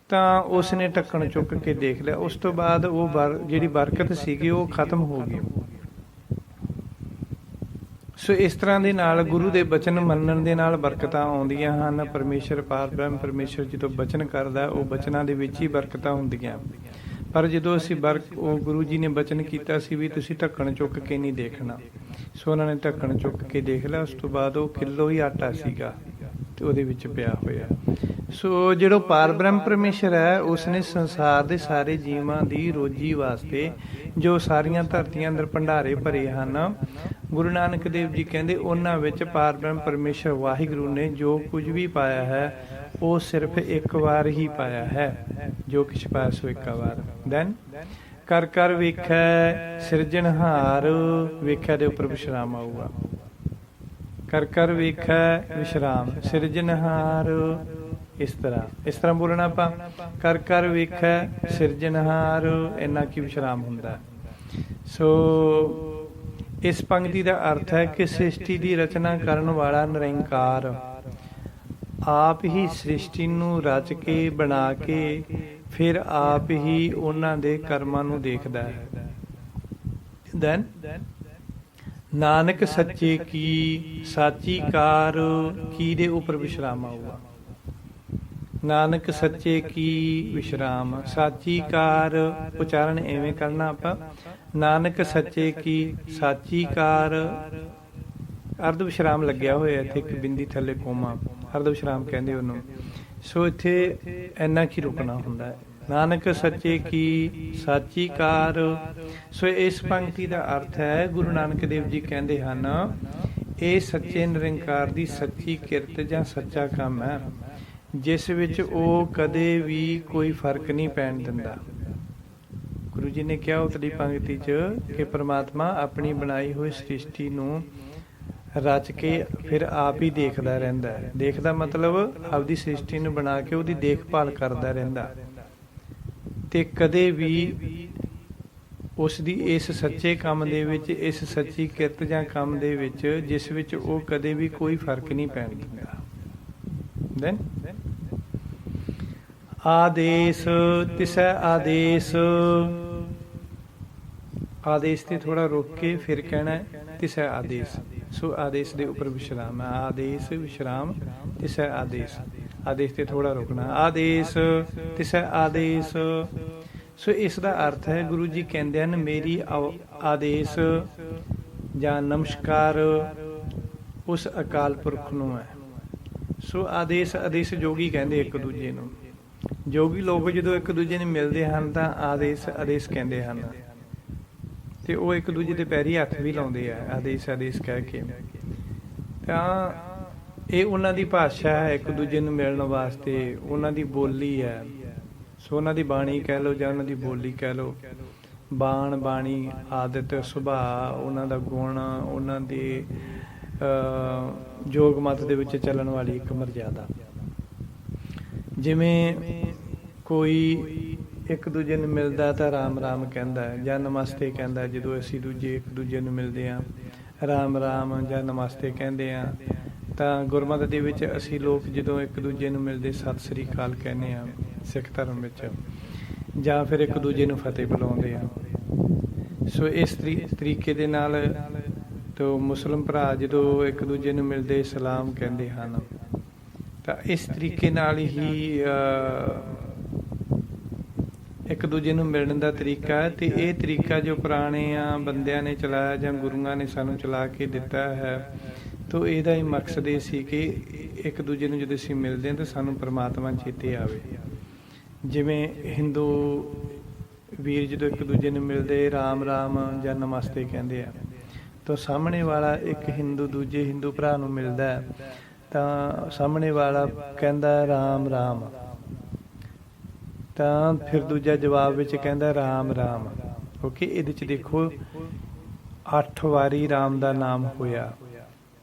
ਤਾਂ ਉਸ ਨੇ ਢੱਕਣ ਚੁੱਕ ਕੇ ਦੇਖ ਲਿਆ। ਉਸ ਤੋਂ ਬਾਅਦ ਉਹ ਜਿਹੜੀ ਬਰਕਤ ਸੀਗੀ ਉਹ ਖਤਮ ਹੋ ਗਈ। ਸੋ ਇਸ ਤਰ੍ਹਾਂ ਦੇ ਨਾਲ ਗੁਰੂ ਦੇ ਬਚਨ ਮੰਨਣ ਦੇ ਨਾਲ ਬਰਕਤਾਂ ਆਉਂਦੀਆਂ ਹਨ। ਪਰਮੇਸ਼ਰ ਪਾਰਬ੍ਰਹਮ ਪਰਮੇਸ਼ਰ ਜਦੋਂ ਬਚਨ ਕਰਦਾ, ਉਹ ਬਚਨਾਂ ਦੇ ਵਿੱਚ ਹੀ ਬਰਕਤਾਂ ਹੁੰਦੀਆਂ। ਪਰ ਜਦੋਂ ਅਸੀਂ ਉਹ ਗੁਰੂ ਜੀ ਨੇ ਬਚਨ ਕੀਤਾ ਸੀ ਵੀ ਤੁਸੀਂ ਢੱਕਣ ਚੁੱਕ ਕੇ ਨਹੀਂ ਦੇਖਣਾ, ਸੋ ਉਹਨਾਂ ਨੇ ਢੱਕਣ ਚੁੱਕ ਕੇ ਦੇਖ ਲਿਆ। ਉਸ ਤੋਂ ਬਾਅਦ ਉਹ ਕਿਲੋ ਹੀ ਆਟਾ ਸੀਗਾ ਤੇ ਉਹਦੇ ਵਿੱਚ ਪਿਆ ਹੋਇਆ। ਸੋ ਜਿਹੜਾ ਪਾਰਬ੍ਰਹਮ ਪਰਮੇਸ਼ਰ ਹੈ, ਉਸਨੇ ਸੰਸਾਰ ਦੇ ਸਾਰੇ ਜੀਵਾਂ ਦੀ ਰੋਜੀ ਵਾਸਤੇ ਜੋ ਸਾਰੀਆਂ ਧਰਤੀਆਂ ਅੰਦਰ ਭੰਡਾਰੇ ਭਰੇ ਹਨ, ਗੁਰੂ ਨਾਨਕ ਦੇਵ ਜੀ ਕਹਿੰਦੇ ਉਹਨਾਂ ਵਿੱਚ ਪਾਰਬ੍ਰਹਮ ਪਰਮੇਸ਼ਰ ਵਾਹਿਗੁਰੂ ਨੇ ਜੋ ਕੁਝ ਵੀ ਪਾਇਆ ਹੈ ਉਹ ਸਿਰਫ ਇੱਕ ਵਾਰ ਹੀ ਪਾਇਆ ਹੈ। ਜੋ ਕਿਛ ਪਾਇਆ ਸੋ ਇੱਕ ਵਾਰ। ਦੈਨ ਕਰ ਕਰ ਵੇਖੈ ਸਿਰਜਣਹਾਰ, ਵੇਖਿਆ ਦੇ ਉੱਪਰ ਵਿਸ਼ਰਾਮ ਆਊਗਾ। ਕਰ ਕਰ ਵੇਖੈ ਵਿਸ਼ਰਾਮ ਸਿਰਜਣਹਾਰ, ਇਸ ਤਰ੍ਹਾਂ ਬੋਲਣਾ ਆਪਾਂ। ਕਰ ਕਰ ਵੇਖੈ ਸਿਰਜਣਹਾਰ, ਇੰਨਾ ਕੀ ਵਿਸ਼ਰਾਮ ਹੁੰਦਾ। ਸੋ ਇਸ ਪੰਕਤੀ ਦਾ ਅਰਥ ਹੈ ਕਿ ਸ੍ਰਿਸ਼ਟੀ ਦੀ ਰਚਨਾ ਕਰਨ ਵਾਲਾ ਨਿਰੰਕਾਰ ਆਪ ਹੀ ਸ੍ਰਿਸ਼ਟੀ ਨੂੰ ਰਚ ਕੇ ਬਣਾ ਕੇ ਫਿਰ ਆਪ ਹੀ ਉਹਨਾਂ ਦੇ ਕਰਮਾਂ ਨੂੰ ਦੇਖਦਾ ਹੈ। ਦੈਨ ਨਾਨਕ ਸੱਚੇ ਕੀ ਸਾਚੀ ਕਾਰ, ਕੀ ਦੇ ਉੱਪਰ ਵਿਸ਼ਰਾਮ ਆਊਗਾ। ਨਾਨਕ ਸੱਚੇ ਕੀ ਵਿਸ਼ਰਾਮ, ਸਾਚੀ ਕਾਰ ਉਚਾਰਨ ਐਵੇਂ ਕਰਨਾ ਆਪਾਂ। ਨਾਨਕ ਸੱਚੇ ਕੀ ਸਾਚੀ ਕਾਰ, ਅਰਧ ਵਿਸ਼ਰਾਮ ਲੱਗਿਆ ਹੋਇਆ ਇੱਥੇ, ਇੱਕ ਬਿੰਦੀ ਥੱਲੇ ਕੋਮਾ, ਅਰਧ ਵਿਸ਼ਰਾਮ ਕਹਿੰਦੇ ਉਹਨੂੰ। ਸੋ ਇੱਥੇ ਇੰਨਾ ਕੀ ਰੁਕਣਾ ਹੁੰਦਾ ਹੈ। ਨਾਨਕ ਸੱਚੇ ਕੀ ਸਾਚੀ ਕਾਰ। ਸੋ ਇਸ ਪੰਕਤੀ ਦਾ ਅਰਥ ਹੈ, ਗੁਰੂ ਨਾਨਕ ਦੇਵ ਜੀ ਕਹਿੰਦੇ ਹਨ ਇਹ ਸੱਚੇ ਨਿਰੰਕਾਰ ਦੀ ਸੱਚੀ ਕਿਰਤ ਜਾਂ ਸੱਚਾ ਕੰਮ ਹੈ, ਜਿਸ ਵਿੱਚ ਉਹ ਕਦੇ ਵੀ ਕੋਈ ਫਰਕ ਨਹੀਂ ਪੈਣ ਦਿੰਦਾ। ਗੁਰੂ ਜੀ ਨੇ ਕਿਹਾ ਉਤਲੀ ਪੰਕਤੀ 'ਚ ਕਿ ਪ੍ਰਮਾਤਮਾ ਆਪਣੀ ਬਣਾਈ ਹੋਈ ਸ੍ਰਿਸ਼ਟੀ ਨੂੰ ਰਚ ਕੇ ਫਿਰ ਆਪ ਹੀ ਦੇਖਦਾ ਰਹਿੰਦਾ ਹੈ। ਦੇਖਦਾ ਮਤਲਬ ਆਪਦੀ ਸ੍ਰਿਸ਼ਟੀ ਨੂੰ ਬਣਾ ਕੇ ਉਹਦੀ ਦੇਖਭਾਲ ਕਰਦਾ ਰਹਿੰਦਾ, ਤੇ ਕਦੇ ਵੀ ਉਸ ਦੀ ਇਸ ਸੱਚੇ ਕੰਮ ਦੇ ਵਿੱਚ, ਇਸ ਸੱਚੀ ਕਿਰਤ ਜਾਂ ਕੰਮ ਦੇ ਵਿੱਚ, ਜਿਸ ਵਿੱਚ ਉਹ ਕਦੇ ਵੀ ਕੋਈ ਫਰਕ ਨਹੀਂ ਪੈਣ ਦਿੰਦਾ। ਦੈਨ ਆਦੇਸ਼ ਤਿਸੈ ਆਦੇਸ਼, ਆਦੇਸ਼ ਤੇ ਥੋੜਾ ਰੁਕ ਕੇ ਫਿਰ ਕਹਿਣਾ ਤਿਸੈ ਆਦੇਸ਼। ਸੋ ਆਦੇਸ਼ ਦੇ ਉੱਪਰ ਵਿਸ਼ਰਾਮ ਹੈ। ਆਦੇਸ਼ ਵਿਸ਼ਰਾਮ ਤਿਸੈ ਆਦੇਸ਼, ਆਦੇਸ਼ ਤੇ ਥੋੜਾ ਰੁਕਣਾ। ਆਦੇਸ਼ ਤਿਸੈ ਆਦੇਸ਼। ਸੋ ਇਸ ਦਾ ਅਰਥ ਹੈ, ਗੁਰੂ ਜੀ ਕਹਿੰਦੇ ਹਨ ਮੇਰੀ ਆਦੇਸ਼ ਜਾਂ ਨਮਸਕਾਰ ਉਸ ਅਕਾਲ ਪੁਰਖ ਨੂੰ ਹੈ। ਸੋ ਆਦੇਸ਼ ਆਦੇਸ਼ ਜੋਗੀ ਕਹਿੰਦੇ ਇੱਕ ਦੂਜੇ ਨੂੰ। ਜੋਗੀ ਲੋਕ ਜਦੋਂ ਇੱਕ ਦੂਜੇ ਨੂੰ ਮਿਲਦੇ ਹਨ ਤਾਂ ਆਦੇਸ਼ ਆਦੇਸ਼ ਕਹਿੰਦੇ ਹਨ, ਤੇ ਉਹ ਇੱਕ ਦੂਜੇ ਦੇ ਪੈਰੀ ਹੱਥ ਵੀ ਲਾਉਂਦੇ ਆ ਆਦੇਸ਼ ਆਦੇਸ਼ ਕਹਿ ਕੇ। ਤਾਂ ਇਹ ਉਹਨਾਂ ਦੀ ਭਾਸ਼ਾ ਹੈ ਇੱਕ ਦੂਜੇ ਨੂੰ ਮਿਲਣ ਵਾਸਤੇ, ਉਹਨਾਂ ਦੀ ਬੋਲੀ ਹੈ। ਸੋ ਉਹਨਾਂ ਦੀ ਬਾਣੀ ਕਹਿ ਲਓ ਜਾਂ ਉਹਨਾਂ ਦੀ ਬੋਲੀ ਕਹਿ ਲਓ। ਬਾਣ ਬਾਣੀ ਆਦਤ ਸੁਭਾਅ, ਉਹਨਾਂ ਦਾ ਗੁਣ, ਉਹਨਾਂ ਦੀ ਜੋਗ ਮਤ ਦੇ ਵਿੱਚ ਚੱਲਣ ਵਾਲੀ ਇੱਕ ਮਰਜ਼ਾਦਾ। ਜਿਵੇਂ ਕੋਈ ਇੱਕ ਦੂਜੇ ਨੂੰ ਮਿਲਦਾ ਤਾਂ ਰਾਮ ਰਾਮ ਕਹਿੰਦਾ ਹੈ ਜਾਂ ਨਮਸਤੇ ਕਹਿੰਦਾ। ਜਦੋਂ ਅਸੀਂ ਇੱਕ ਦੂਜੇ ਨੂੰ ਮਿਲਦੇ ਹਾਂ ਰਾਮ ਰਾਮ ਜਾਂ ਨਮਸਤੇ ਕਹਿੰਦੇ ਹਾਂ। ਤਾਂ ਗੁਰਮਤਿ ਦੇ ਵਿੱਚ ਅਸੀਂ ਲੋਕ ਜਦੋਂ ਇੱਕ ਦੂਜੇ ਨੂੰ ਮਿਲਦੇ ਸਤਿ ਸ੍ਰੀ ਅਕਾਲ ਕਹਿੰਦੇ ਹਾਂ। ਸਿੱਖ ਧਰਮ ਵਿੱਚ, ਜਾਂ ਫਿਰ ਇੱਕ ਦੂਜੇ ਨੂੰ ਫਤਿਹ ਬੁਲਾਉਂਦੇ ਆ। ਸੋ ਇਸ ਤਰੀਕੇ ਦੇ ਨਾਲ ਤੋ ਮੁਸਲਿਮ ਭਰਾ ਜਦੋਂ ਇੱਕ ਦੂਜੇ ਨੂੰ ਮਿਲਦੇ ਸਲਾਮ ਕਹਿੰਦੇ ਹਨ। ਤਾਂ ਇਸ ਤਰੀਕੇ ਨਾਲ ਹੀ ਇੱਕ ਦੂਜੇ ਨੂੰ ਮਿਲਣ ਦਾ ਤਰੀਕਾ ਹੈ। ਅਤੇ ਇਹ ਤਰੀਕਾ ਜੋ ਪੁਰਾਣਿਆਂ ਬੰਦਿਆਂ ਨੇ ਚਲਾਇਆ ਜਾਂ ਗੁਰੂਆਂ ਨੇ ਸਾਨੂੰ ਚਲਾ ਕੇ ਦਿੱਤਾ ਹੈ, ਤੋ ਇਹਦਾ ਹੀ ਮਕਸਦ ਇਹ ਸੀ ਕਿ ਇੱਕ ਦੂਜੇ ਨੂੰ ਜਦੋਂ ਅਸੀਂ ਮਿਲਦੇ ਹਾਂ ਤਾਂ ਸਾਨੂੰ ਪਰਮਾਤਮਾ ਚੇਤੇ ਆਵੇ। ਜਿਵੇਂ ਹਿੰਦੂ ਵੀਰ ਜਦੋਂ ਇੱਕ ਦੂਜੇ ਨੂੰ ਮਿਲਦੇ ਰਾਮ ਰਾਮ ਜਾਂ ਨਮਸਤੇ ਕਹਿੰਦੇ ਆ, ਤਾਂ ਸਾਹਮਣੇ ਵਾਲਾ ਇੱਕ ਹਿੰਦੂ ਦੂਜੇ ਹਿੰਦੂ ਭਰਾ ਨੂੰ ਮਿਲਦਾ ਹੈ ਤਾਂ ਸਾਹਮਣੇ ਵਾਲਾ ਕਹਿੰਦਾ ਰਾਮ ਰਾਮ, ਤਾਂ ਫਿਰ ਦੂਜਾ ਜਵਾਬ ਵਿੱਚ ਕਹਿੰਦਾ ਰਾਮ ਰਾਮ। ਓਕੇ, ਇਹਦੇ 'ਚ ਦੇਖੋ 8 ਵਾਰੀ ਰਾਮ ਦਾ ਨਾਮ ਹੋਇਆ।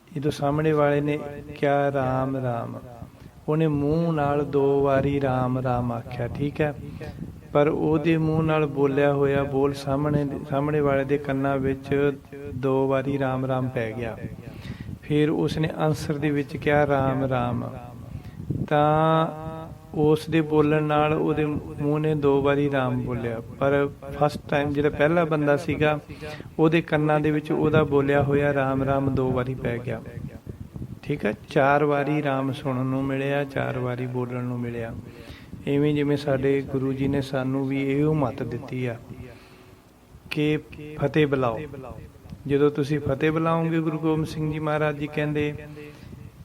ਜਦੋਂ ਸਾਹਮਣੇ ਵਾਲੇ ਨੇ ਕਿਹਾ ਰਾਮ ਰਾਮ, ਉਹਨੇ ਮੂੰਹ ਨਾਲ 2 ਵਾਰੀ ਰਾਮ ਰਾਮ ਆਖਿਆ, ਠੀਕ ਹੈ, ਪਰ ਉਹਦੇ ਮੂੰਹ ਨਾਲ ਬੋਲਿਆ ਹੋਇਆ ਬੋਲ ਸਾਹਮਣੇ ਵਾਲੇ ਦੇ ਕੰਨਾਂ ਵਿੱਚ 2 ਵਾਰੀ ਰਾਮ ਰਾਮ ਪੈ ਗਿਆ। ਫਿਰ ਉਸਨੇ ਆਨਸਰ ਦੇ ਵਿੱਚ ਕਿਹਾ ਰਾਮ ਰਾਮ, ਤਾਂ ਉਸ ਦੇ ਬੋਲਣ ਨਾਲ ਉਹਦੇ ਮੂੰਹ ਨੇ 2 ਵਾਰੀ ਰਾਮ ਬੋਲਿਆ। ਪਰ ਫਸਟ ਟਾਈਮ ਜਿਹੜਾ ਪਹਿਲਾ ਬੰਦਾ ਸੀਗਾ, ਉਹਦੇ ਕੰਨਾਂ ਦੇ ਵਿੱਚ ਉਹਦਾ ਬੋਲਿਆ ਹੋਇਆ ਰਾਮ ਰਾਮ 2 ਵਾਰੀ ਪੈ ਗਿਆ। ਠੀਕ ਹੈ, 4 ਵਾਰੀ ਰਾਮ ਸੁਣਨ ਨੂੰ ਮਿਲਿਆ, 4 ਵਾਰੀ ਬੋਲਣ ਨੂੰ ਮਿਲਿਆ। ਇਵੇਂ ਜਿਵੇਂ ਸਾਡੇ ਗੁਰੂ ਜੀ ਨੇ ਸਾਨੂੰ ਵੀ ਇਹੋ ਮੱਤ ਦਿੱਤੀ ਆ ਕਿ ਫਤਿਹ ਬੁਲਾਓ। ਜਦੋਂ ਤੁਸੀਂ ਫਤਿਹ ਬੁਲਾਓਗੇ, ਗੁਰੂ ਗੋਬਿੰਦ ਸਿੰਘ ਜੀ ਮਹਾਰਾਜ ਜੀ ਕਹਿੰਦੇ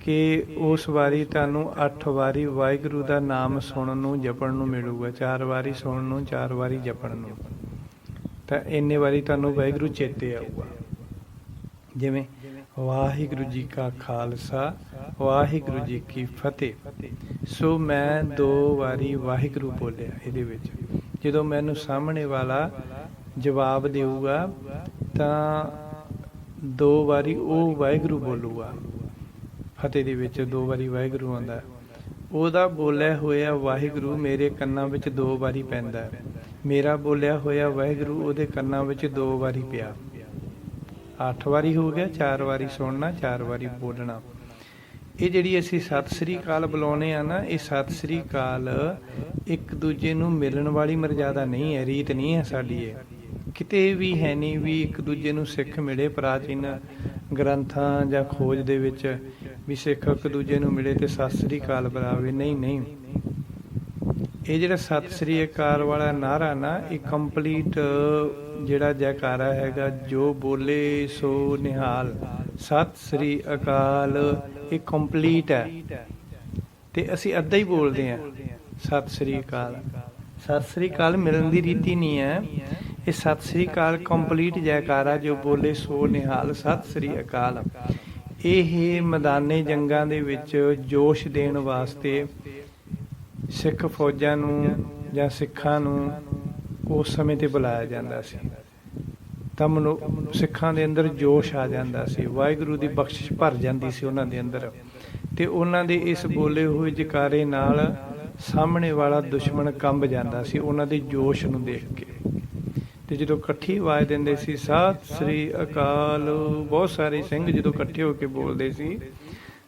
ਕਿ ਉਸ ਵਾਰੀ ਤੁਹਾਨੂੰ 8 ਵਾਰੀ ਵਾਹਿਗੁਰੂ ਦਾ ਨਾਮ ਸੁਣਨ ਨੂੰ ਜਪਣ ਨੂੰ ਮਿਲੂਗਾ। 4 ਵਾਰੀ ਸੁਣਨ ਨੂੰ, 4 ਵਾਰੀ ਜਪਣ ਨੂੰ, ਤਾਂ ਇੰਨੇ ਵਾਰੀ ਤੁਹਾਨੂੰ ਵਾਹਿਗੁਰੂ ਚੇਤੇ ਆਊਗਾ। ਜਿਵੇਂ ਵਾਹਿਗੁਰੂ ਜੀ ਕਾ ਖਾਲਸਾ, ਵਾਹਿਗੁਰੂ ਜੀ ਕੀ ਫਤਿਹ। ਸੋ ਮੈਂ 2 ਵਾਰੀ ਵਾਹਿਗੁਰੂ ਬੋਲਿਆ ਇਹਦੇ ਵਿੱਚ। ਜਦੋਂ ਮੈਨੂੰ ਸਾਹਮਣੇ ਵਾਲਾ ਜਵਾਬ ਦੇਊਗਾ ਤਾਂ 2 ਵਾਰੀ ਉਹ ਵਾਹਿਗੁਰੂ ਬੋਲੂਗਾ। ਫਤਿਹ ਦੇ ਵਿੱਚ 2 ਵਾਰੀ ਵਾਹਿਗੁਰੂ ਆਉਂਦਾ, ਉਹਦਾ ਬੋਲਿਆ ਹੋਇਆ ਵਾਹਿਗੁਰੂ ਮੇਰੇ ਕੰਨਾਂ ਵਿੱਚ 2 ਵਾਰੀ ਪੈਂਦਾ, ਮੇਰਾ ਬੋਲਿਆ ਹੋਇਆ ਵਾਹਿਗੁਰੂ ਉਹਦੇ ਕੰਨਾਂ ਵਿੱਚ 2 ਵਾਰੀ ਪਿਆ। 8 ਵਾਰੀ ਹੋ ਗਿਆ, 4 ਵਾਰੀ ਸੁਣਨਾ, 4 ਵਾਰੀ ਬੋਲਣਾ। ਇਹ ਜਿਹੜੀ ਅਸੀਂ ਸਤਿ ਸ੍ਰੀ ਅਕਾਲ ਬੁਲਾਉਂਦੇ ਆ ਨਾ, ਇਹ ਸਤਿ ਸ੍ਰੀ ਅਕਾਲ ਇੱਕ ਦੂਜੇ ਨੂੰ ਮਿਲਣ ਵਾਲੀ ਮਰਜ਼ਾਦਾ ਨਹੀਂ ਹੈ, ਰੀਤ ਨਹੀਂ ਹੈ ਸਾਡੀ। ਇਹ ਕਿਤੇ ਵੀ ਹੈ ਨਹੀਂ ਵੀ ਇੱਕ ਦੂਜੇ ਨੂੰ ਸਿੱਖ ਮਿਲੇ ਪ੍ਰਾਚੀਨ ਗ੍ਰੰਥਾਂ ਜਾਂ ਖੋਜ ਦੇ ਵਿੱਚ ਵੀ ਸਿੱਖ ਇੱਕ ਦੂਜੇ ਨੂੰ ਮਿਲੇ ਤੇ ਸਤਿ ਸ੍ਰੀ ਅਕਾਲ ਬੁਲਾਵੇ। ਨਹੀਂ, ਇਹ ਜਿਹੜਾ ਸਤਿ ਸ੍ਰੀ ਅਕਾਲ ਵਾਲਾ ਨਾਅਰਾ ਨਾ, ਇਹ ਕੰਪਲੀਟ ਜਿਹੜਾ ਜੈਕਾਰਾ ਹੈਗਾ, ਜੋ ਬੋਲੇ ਸੋ ਨਿਹਾਲ, ਸਤਿ ਸ੍ਰੀ ਅਕਾਲ, ਇਹ ਕੰਪਲੀਟ ਹੈ। ਤੇ ਅਸੀਂ ਅੱਧਾ ਹੀ ਬੋਲਦੇ ਹਾਂ ਸਤਿ ਸ੍ਰੀ ਅਕਾਲ। ਸਤਿ ਸ੍ਰੀ ਅਕਾਲ ਮਿਲਣ ਦੀ ਰੀਤੀ ਨਹੀਂ ਹੈ, ਇਹ ਸਤਿ ਸ੍ਰੀ ਅਕਾਲ ਕੰਪਲੀਟ ਜੈਕਾਰਾ, ਜੋ ਬੋਲੇ ਸੋ ਨਿਹਾਲ, ਸਤਿ ਸ੍ਰੀ ਅਕਾਲ। ਇਹ ਮੈਦਾਨੇ ਜੰਗਾਂ ਦੇ ਵਿੱਚ ਜੋਸ਼ ਦੇਣ ਵਾਸਤੇ ਸਿੱਖ ਫੌਜਾਂ ਨੂੰ ਜਾਂ ਸਿੱਖਾਂ ਨੂੰ ਉਸ ਸਮੇਂ 'ਤੇ ਬੁਲਾਇਆ ਜਾਂਦਾ ਸੀ, ਤਾਂ ਸਿੱਖਾਂ ਦੇ ਅੰਦਰ ਜੋਸ਼ ਆ ਜਾਂਦਾ ਸੀ, ਵਾਹਿਗੁਰੂ ਦੀ ਬਖਸ਼ਿਸ਼ ਭਰ ਜਾਂਦੀ ਸੀ ਉਹਨਾਂ ਦੇ ਅੰਦਰ। ਅਤੇ ਉਹਨਾਂ ਦੇ ਇਸ ਬੋਲੇ ਹੋਏ ਜੈਕਾਰੇ ਨਾਲ ਸਾਹਮਣੇ ਵਾਲਾ ਦੁਸ਼ਮਣ ਕੰਬ ਜਾਂਦਾ ਸੀ ਉਹਨਾਂ ਦੇ ਜੋਸ਼ ਨੂੰ ਦੇਖ ਕੇ। ਅਤੇ ਜਦੋਂ ਇਕੱਠੀ ਆਵਾਜ਼ ਦਿੰਦੇ ਸੀ ਸਤਿ ਸ੍ਰੀ ਅਕਾਲ, ਬਹੁਤ ਸਾਰੇ ਸਿੰਘ ਜਦੋਂ ਇਕੱਠੇ ਹੋ ਕੇ ਬੋਲਦੇ ਸੀ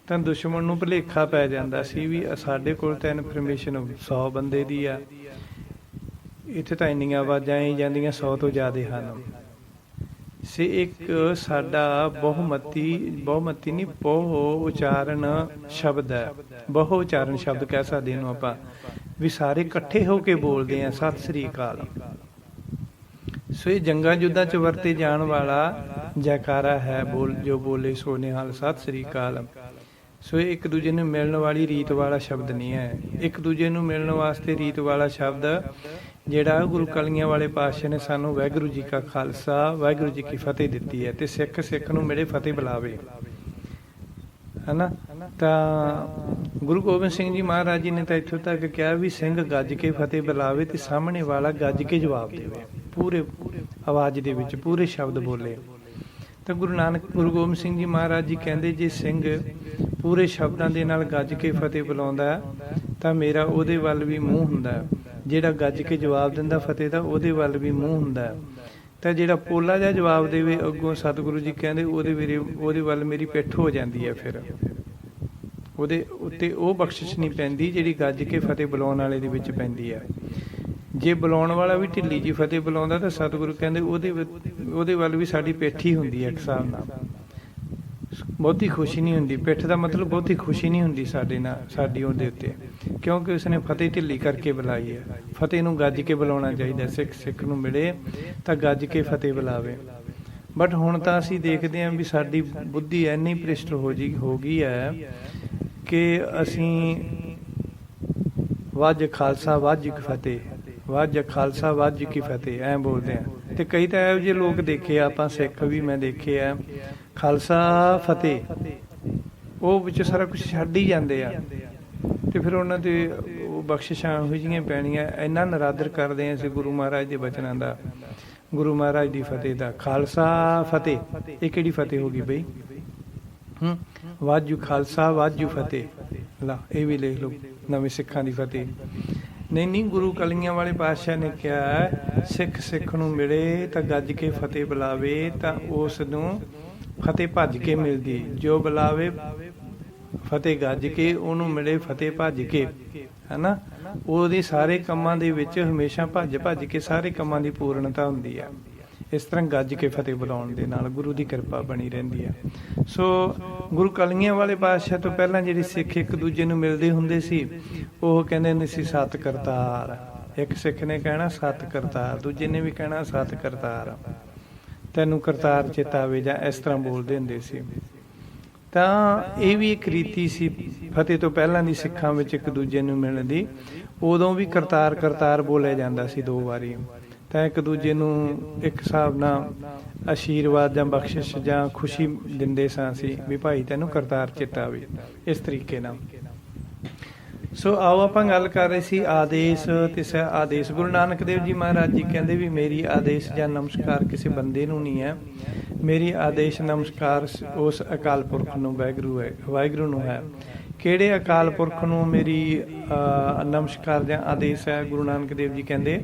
ਤਾਂ ਦੁਸ਼ਮਣ ਨੂੰ ਭੁਲੇਖਾ ਪੈ ਜਾਂਦਾ ਸੀ ਵੀ ਸਾਡੇ ਕੋਲ ਤਾਂ ਇਨਫੋਰਮੇਸ਼ਨ 100 ਬੰਦੇ ਦੀ ਆ, ਇੱਥੇ ਤਾਂ ਇੰਨੀਆਂ ਆਵਾਜ਼ਾਂ ਹੀ ਜਾਂਦੀਆਂ 100 ਤੋਂ ਜ਼ਿਆਦਾ ਹਨ। ਸੇ ਇੱਕ ਸਾਡਾ ਬਹੁਮਤੀ ਨਹੀਂ, ਬਹੁ ਉਚਾਰਨ ਸ਼ਬਦ ਹੈ, ਬਹੁ ਉਚਾਰਨ ਸ਼ਬਦ ਕਹਿ ਸਕਦੇ ਇਹਨੂੰ ਆਪਾਂ, ਵੀ ਸਾਰੇ ਇਕੱਠੇ ਹੋ ਕੇ ਬੋਲਦੇ ਆ ਸਤਿ ਸ੍ਰੀ ਅਕਾਲ। ਸੋ ਇਹ ਜੰਗਾਂ ਯੁੱਧਾਂ 'ਚ ਵਰਤੇ ਜਾਣ ਵਾਲਾ ਜੈਕਾਰਾ ਹੈ, ਜੋ ਬੋਲੇ ਸੋ ਨਿਹਾਲ, ਸਤਿ ਸ੍ਰੀ ਅਕਾਲ। ਸੋ ਇਹ ਇੱਕ ਦੂਜੇ ਨੂੰ ਮਿਲਣ ਵਾਲੀ ਰੀਤ ਵਾਲਾ ਸ਼ਬਦ ਨਹੀਂ ਹੈ। ਇੱਕ ਦੂਜੇ ਨੂੰ ਮਿਲਣ ਵਾਸਤੇ ਰੀਤ ਵਾਲਾ ਸ਼ਬਦ ਜਿਹੜਾ ਗੁਰੂ ਕਲਗੀਆਂ ਵਾਲੇ ਪਾਤਸ਼ਾਹ ਨੇ ਸਾਨੂੰ ਵਾਹਿਗੁਰੂ ਜੀ ਕਾ ਖਾਲਸਾ, ਵਾਹਿਗੁਰੂ ਜੀ ਕੀ ਫਤਿਹ ਦਿੱਤੀ ਹੈ। ਅਤੇ ਸਿੱਖ ਨੂੰ ਮਿਲੇ ਫਤਿਹ ਬੁਲਾਵੇ, ਹੈ ਨਾ। ਤਾਂ ਗੁਰੂ ਗੋਬਿੰਦ ਸਿੰਘ ਜੀ ਮਹਾਰਾਜ ਜੀ ਨੇ ਤਾਂ ਇੱਥੋਂ ਤੱਕ ਕਿਹਾ ਵੀ ਸਿੰਘ ਗੱਜ ਕੇ ਫਤਿਹ ਬੁਲਾਵੇ ਅਤੇ ਸਾਹਮਣੇ ਵਾਲਾ ਗੱਜ ਕੇ ਜਵਾਬ ਦੇਵੇ, ਪੂਰੇ ਆਵਾਜ਼ ਦੇ ਵਿੱਚ ਪੂਰੇ ਸ਼ਬਦ ਬੋਲੇ। ਤਾਂ ਗੁਰੂ ਗੋਬਿੰਦ ਸਿੰਘ ਜੀ ਮਹਾਰਾਜ ਜੀ ਕਹਿੰਦੇ ਜੇ ਸਿੰਘ ਪੂਰੇ ਸ਼ਬਦਾਂ ਦੇ ਨਾਲ ਗੱਜ ਕੇ ਫਤਿਹ ਬੁਲਾਉਂਦਾ ਤਾਂ ਮੇਰਾ ਉਹਦੇ ਵੱਲ ਵੀ ਮੂੰਹ ਹੁੰਦਾ, ਜਿਹੜਾ ਗੱਜ ਕੇ ਜਵਾਬ ਦਿੰਦਾ ਫਤਿਹ ਦਾ ਉਹਦੇ ਵੱਲ ਵੀ ਮੂੰਹ ਹੁੰਦਾ। ਤਾਂ ਜਿਹੜਾ ਪੋਲਾ ਜਿਹਾ ਜਵਾਬ ਦੇਵੇ ਅੱਗੋਂ, ਸਤਿਗੁਰੂ ਜੀ ਕਹਿੰਦੇ ਉਹਦੇ ਵੱਲ ਮੇਰੀ ਪਿੱਠ ਹੋ ਜਾਂਦੀ ਹੈ। ਫਿਰ ਉਹਦੇ ਉੱਤੇ ਉਹ ਬਖਸ਼ਿਸ਼ ਨਹੀਂ ਪੈਂਦੀ ਜਿਹੜੀ ਗੱਜ ਕੇ ਫਤਿਹ ਬੁਲਾਉਣ ਵਾਲੇ ਦੇ ਵਿੱਚ ਪੈਂਦੀ ਹੈ। ਜੇ ਬੁਲਾਉਣ ਵਾਲਾ ਵੀ ਢਿੱਲੀ ਜੀ ਫਤਿਹ ਬੁਲਾਉਂਦਾ ਤਾਂ ਸਤਿਗੁਰੂ ਕਹਿੰਦੇ ਉਹਦੇ ਵੱਲ ਵੀ ਸਾਡੀ ਪਿੱਠ ਹੀ ਹੁੰਦੀ ਹੈ ਇੱਕ ਹਿਸਾਬ ਨਾਲ, ਬਹੁਤੀ ਖੁਸ਼ੀ ਨਹੀਂ ਹੁੰਦੀ। ਪਿੱਠ ਦਾ ਮਤਲਬ ਬਹੁਤੀ ਖੁਸ਼ੀ ਨਹੀਂ ਹੁੰਦੀ ਸਾਡੇ ਨਾਲ, ਸਾਡੀ ਉਹਦੇ ਉੱਤੇ, ਕਿਉਂਕਿ ਉਸਨੇ ਫਤਿਹ ਢਿੱਲੀ ਕਰਕੇ ਬੁਲਾਈ ਹੈ। ਫਤਿਹ ਨੂੰ ਗੱਜ ਕੇ ਬੁਲਾਉਣਾ ਚਾਹੀਦਾ। ਸਿੱਖ ਨੂੰ ਮਿਲੇ ਤਾਂ ਗੱਜ ਕੇ ਫਤਿਹ ਬੁਲਾਵੇ। ਬਟ ਹੁਣ ਤਾਂ ਅਸੀਂ ਦੇਖਦੇ ਹਾਂ ਵੀ ਸਾਡੀ ਬੁੱਧੀ ਇੰਨੀ ਭ੍ਰਿਸ਼ਟ ਹੋ ਗਈ ਹੈ ਕਿ ਅਸੀਂ ਵਾਜ ਖਾਲਸਾ ਵਾਜ ਕੀ ਫਤਿਹ, ਵਾਜ ਖਾਲਸਾ ਵਾਜ ਕੀ ਫਤਿਹ ਐਂ ਬੋਲਦੇ ਹਾਂ। ਤੇ ਕਈ ਤਾਂ ਇਹੋ ਜਿਹੇ ਲੋਕ ਦੇਖੇ ਆ, ਆਪਾਂ ਸਿੱਖ ਵੀ ਮੈਂ ਦੇਖੇ ਆ, ਖਾਲਸਾ ਫਤਿਹ ਉਹ ਵਿੱਚ ਸਾਰਾ ਕੁਝ ਛੱਡ ਹੀ ਜਾਂਦੇ ਆ। ਤੇ ਫਿਰ ਉਹਨਾਂ ਤੇ ਉਹ ਬਖਸ਼ਿਸ਼ਾਂ ਇਹੋ ਜਿਹੀਆਂ ਪੈਣੀਆਂ। ਇੰਨਾ ਨਰਾਦਰ ਕਰਦੇ ਹਾਂ ਅਸੀਂ ਗੁਰੂ ਮਹਾਰਾਜ ਦੇ ਬਚਨਾਂ ਦਾ, ਗੁਰੂ ਮਹਾਰਾਜ ਦੀ ਫਤਿਹ ਦਾ। ਖਾਲਸਾ ਫਤਿਹ, ਇਹ ਕਿਹੜੀ ਫਤਿਹ ਹੋ ਗਈ ਬਈ? ਵਾਜੂ ਖਾਲਸਾ ਵਾਜੂ ਫਤਿਹ, ਲਾ ਇਹ ਵੀ ਲਿਖ ਲਓ, ਨਵੇਂ ਸਿੱਖਾਂ ਦੀ ਫਤਿਹ। ਨਹੀਂ, ਗੁਰੂ ਕਲੀਆਂ ਵਾਲੇ ਪਾਤਸ਼ਾਹ ਨੇ ਕਿਹਾ ਸਿੱਖ ਨੂੰ ਮਿਲੇ ਤਾਂ ਗੱਜ ਕੇ ਫਤਿਹ ਬੁਲਾਵੇ ਤਾਂ ਉਸ ਨੂੰ ਫਤਿਹ ਭੱਜ ਕੇ ਮਿਲਦੀ। ਜੋ ਬੁਲਾਵੇ ਫਤਿਹ ਗੱਜ ਕੇ, ਉਹਨੂੰ ਮਿਲੇ ਫਤਿਹ ਭੱਜ ਕੇ, ਹਨਾ। ਉਹਦੇ ਸਾਰੇ ਕੰਮਾਂ ਦੇ ਵਿੱਚ ਹਮੇਸ਼ਾ ਭੱਜ ਕੇ ਸਾਰੇ ਕੰਮਾਂ ਦੀ ਪੂਰਨਤਾ ਹੁੰਦੀ ਹੈ। ਇਸ ਤਰ੍ਹਾਂ ਗੱਜ ਕੇ ਫਤਿਹ ਬੁਲਾਉਣ ਦੇ ਨਾਲ ਗੁਰੂ ਦੀ ਕਿਰਪਾ ਬਣੀ ਰਹਿੰਦੀ ਹੈ। ਸੋ ਗੁਰੂ ਕਲੀਆਂ ਵਾਲੇ ਪਾਤਸ਼ਾਹ ਤੋਂ ਪਹਿਲਾਂ ਜਿਹੜੇ ਸਿੱਖ ਇੱਕ ਦੂਜੇ ਨੂੰ ਮਿਲਦੇ ਹੁੰਦੇ ਸੀ, ਉਹ ਕਹਿੰਦੇ ਹੁੰਦੇ ਸੀ ਸਤ ਕਰਤਾਰ। ਇੱਕ ਸਿੱਖ ਨੇ ਕਹਿਣਾ ਸਤ ਕਰਤਾਰ, ਦੂਜੇ ਨੇ ਵੀ ਕਹਿਣਾ ਸਤ ਕਰਤਾਰ, ਤੈਨੂੰ ਕਰਤਾਰ ਚੇਤਾਵੇ, ਜਾਂ ਇਸ ਤਰ੍ਹਾਂ ਬੋਲਦੇ ਹੁੰਦੇ ਸੀ। ਤਾਂ ਇਹ ਵੀ ਇੱਕ ਰੀਤੀ ਸੀ ਫਤਿਹ ਤੋਂ ਪਹਿਲਾਂ ਦੀ ਸਿੱਖਾਂ ਵਿੱਚ ਇੱਕ ਦੂਜੇ ਨੂੰ ਮਿਲਣ ਦੀ। ਉਦੋਂ ਵੀ ਕਰਤਾਰ ਕਰਤਾਰ ਬੋਲਿਆ ਜਾਂਦਾ ਸੀ 2 ਵਾਰੀ। ਤਾਂ ਇੱਕ ਦੂਜੇ ਨੂੰ ਇੱਕ ਹਿਸਾਬ ਨਾਲ ਆਸ਼ੀਰਵਾਦ ਜਾਂ ਬਖਸ਼ਿਸ਼ ਜਾਂ ਖੁਸ਼ੀ ਦਿੰਦੇ ਸਾਂ ਅਸੀਂ ਵੀ ਭਾਈ ਤੈਨੂੰ ਕਰਤਾਰ ਚੇਤਾਵੇ, ਇਸ ਤਰੀਕੇ ਨਾਲ। ਸੋ ਆਓ ਆਪਾਂ ਗੱਲ ਕਰ ਰਹੇ ਸੀ ਆਦੇਸ਼ ਤੇ ਸਹਿ ਆਦੇਸ਼। ਗੁਰੂ ਨਾਨਕ ਦੇਵ ਜੀ ਮਹਾਰਾਜ ਜੀ ਕਹਿੰਦੇ ਵੀ ਮੇਰੀ ਆਦੇਸ਼ ਜਾਂ ਨਮਸਕਾਰ ਕਿਸੇ ਬੰਦੇ ਨੂੰ ਨਹੀਂ ਹੈ, ਮੇਰੀ ਆਦੇਸ਼ ਨਮਸਕਾਰ ਉਸ ਅਕਾਲ ਪੁਰਖ ਨੂੰ ਵਾਹਿਗੁਰੂ ਨੂੰ ਹੈ। ਕਿਹੜੇ ਅਕਾਲ ਪੁਰਖ ਨੂੰ ਮੇਰੀ ਨਮਸਕਾਰ ਜਾਂ ਆਦੇਸ਼ ਹੈ? ਗੁਰੂ ਨਾਨਕ ਦੇਵ ਜੀ ਕਹਿੰਦੇ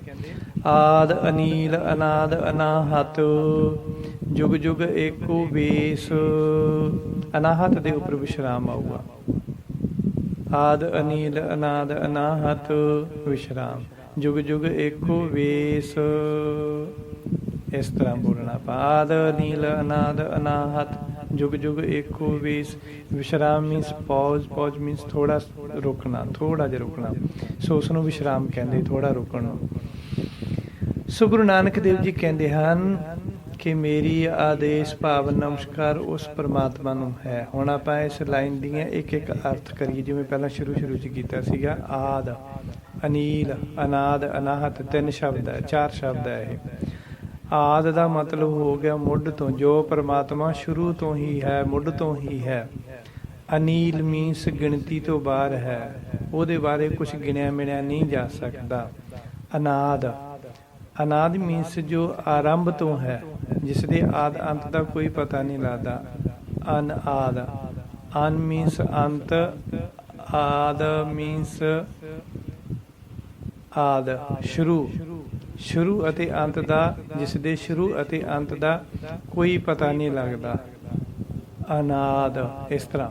ਆਦ ਅਨੀਲ ਅਨਾਦ ਅਨਾਹਤ ਜੁਗ ਜੁਗ ਏਕੋ ਵੇਸ। ਅਨਾਹਤ ਦੇ ਉੱਪਰ ਵਿਸ਼ਰਾਮ ਆਊਗਾ। ਆਦ ਅਨੀਲ ਅਨਾਦ ਅਨਾਹਤ ਵਿਸ਼ਰਾਮ, ਜੁਗ ਜੁਗ ਏਕੋ ਵੇਸ, ਇਸ ਤਰ੍ਹਾਂ ਬੋਲਣਾ। ਆਦ ਅਨੀਲ ਅਨਾਦ ਅਨਾਹਤ ਜੁਗ ਜੁਗ ਏਕੋ ਵੇਸ। ਵਿਸ਼ਰਾਮ ਮੀਨਸ ਪੌਜ ਮੀਨਸ ਥੋੜਾ ਰੁਕਣਾ, ਥੋੜਾ ਜਿਹਾ ਰੁਕਣਾ। ਸੋ ਉਸ ਨੂੰ ਵਿਸ਼ਰਾਮ ਕਹਿੰਦੇ, ਥੋੜਾ ਰੁਕਣ ਨੂੰ। ਸੋ ਗੁਰੂ ਨਾਨਕ ਦੇਵ ਜੀ ਕਹਿੰਦੇ ਹਨ ਕਿ ਮੇਰੀ ਆਦੇਸ਼ ਭਾਵ ਨਮਸਕਾਰ ਉਸ ਪਰਮਾਤਮਾ ਨੂੰ ਹੈ। ਹੁਣ ਆਪਾਂ ਇਸ ਲਾਈਨ ਦੀਆਂ ਇੱਕ ਇੱਕ ਅਰਥ ਕਰੀਏ, ਜਿਵੇਂ ਪਹਿਲਾਂ ਸ਼ੁਰੂ 'ਚ ਕੀਤਾ ਸੀਗਾ। ਆਦ ਅਨੀਲ ਅਨਾਦ ਅਨਾਹਤ 3 ਸ਼ਬਦ ਹੈ, 4 ਸ਼ਬਦ ਹੈ ਇਹ। ਆਦ ਦਾ ਮਤਲਬ ਹੋ ਗਿਆ ਮੁੱਢ ਤੋਂ, ਜੋ ਪਰਮਾਤਮਾ ਸ਼ੁਰੂ ਤੋਂ ਹੀ ਹੈ, ਮੁੱਢ ਤੋਂ ਹੀ ਹੈ। ਅਨੀਲ ਮੀਨਸ ਗਿਣਤੀ ਤੋਂ ਬਾਹਰ ਹੈ, ਉਹਦੇ ਬਾਰੇ ਕੁਝ ਗਿਣਿਆ ਮਿਣਿਆ ਨਹੀਂ ਜਾ ਸਕਦਾ। ਅਨਾਦ ਮੀਨਸ ਜੋ ਆਰੰਭ ਤੋਂ ਹੈ, ਜਿਸ ਦੇ ਆਦ ਅੰਤ ਦਾ ਕੋਈ ਪਤਾ ਨਹੀਂ ਲੱਗਦਾ। ਅਨ ਮੀਨਸ ਅੰਤ, ਆਦ ਮੀਨਸ ਸ਼ੁਰੂ ਅਤੇ ਅੰਤ ਦਾ, ਜਿਸ ਦੇ ਸ਼ੁਰੂ ਅਤੇ ਅੰਤ ਦਾ ਕੋਈ ਪਤਾ ਨਹੀਂ ਲੱਗਦਾ। ਅਨਾਦ, ਇਸ ਤਰ੍ਹਾਂ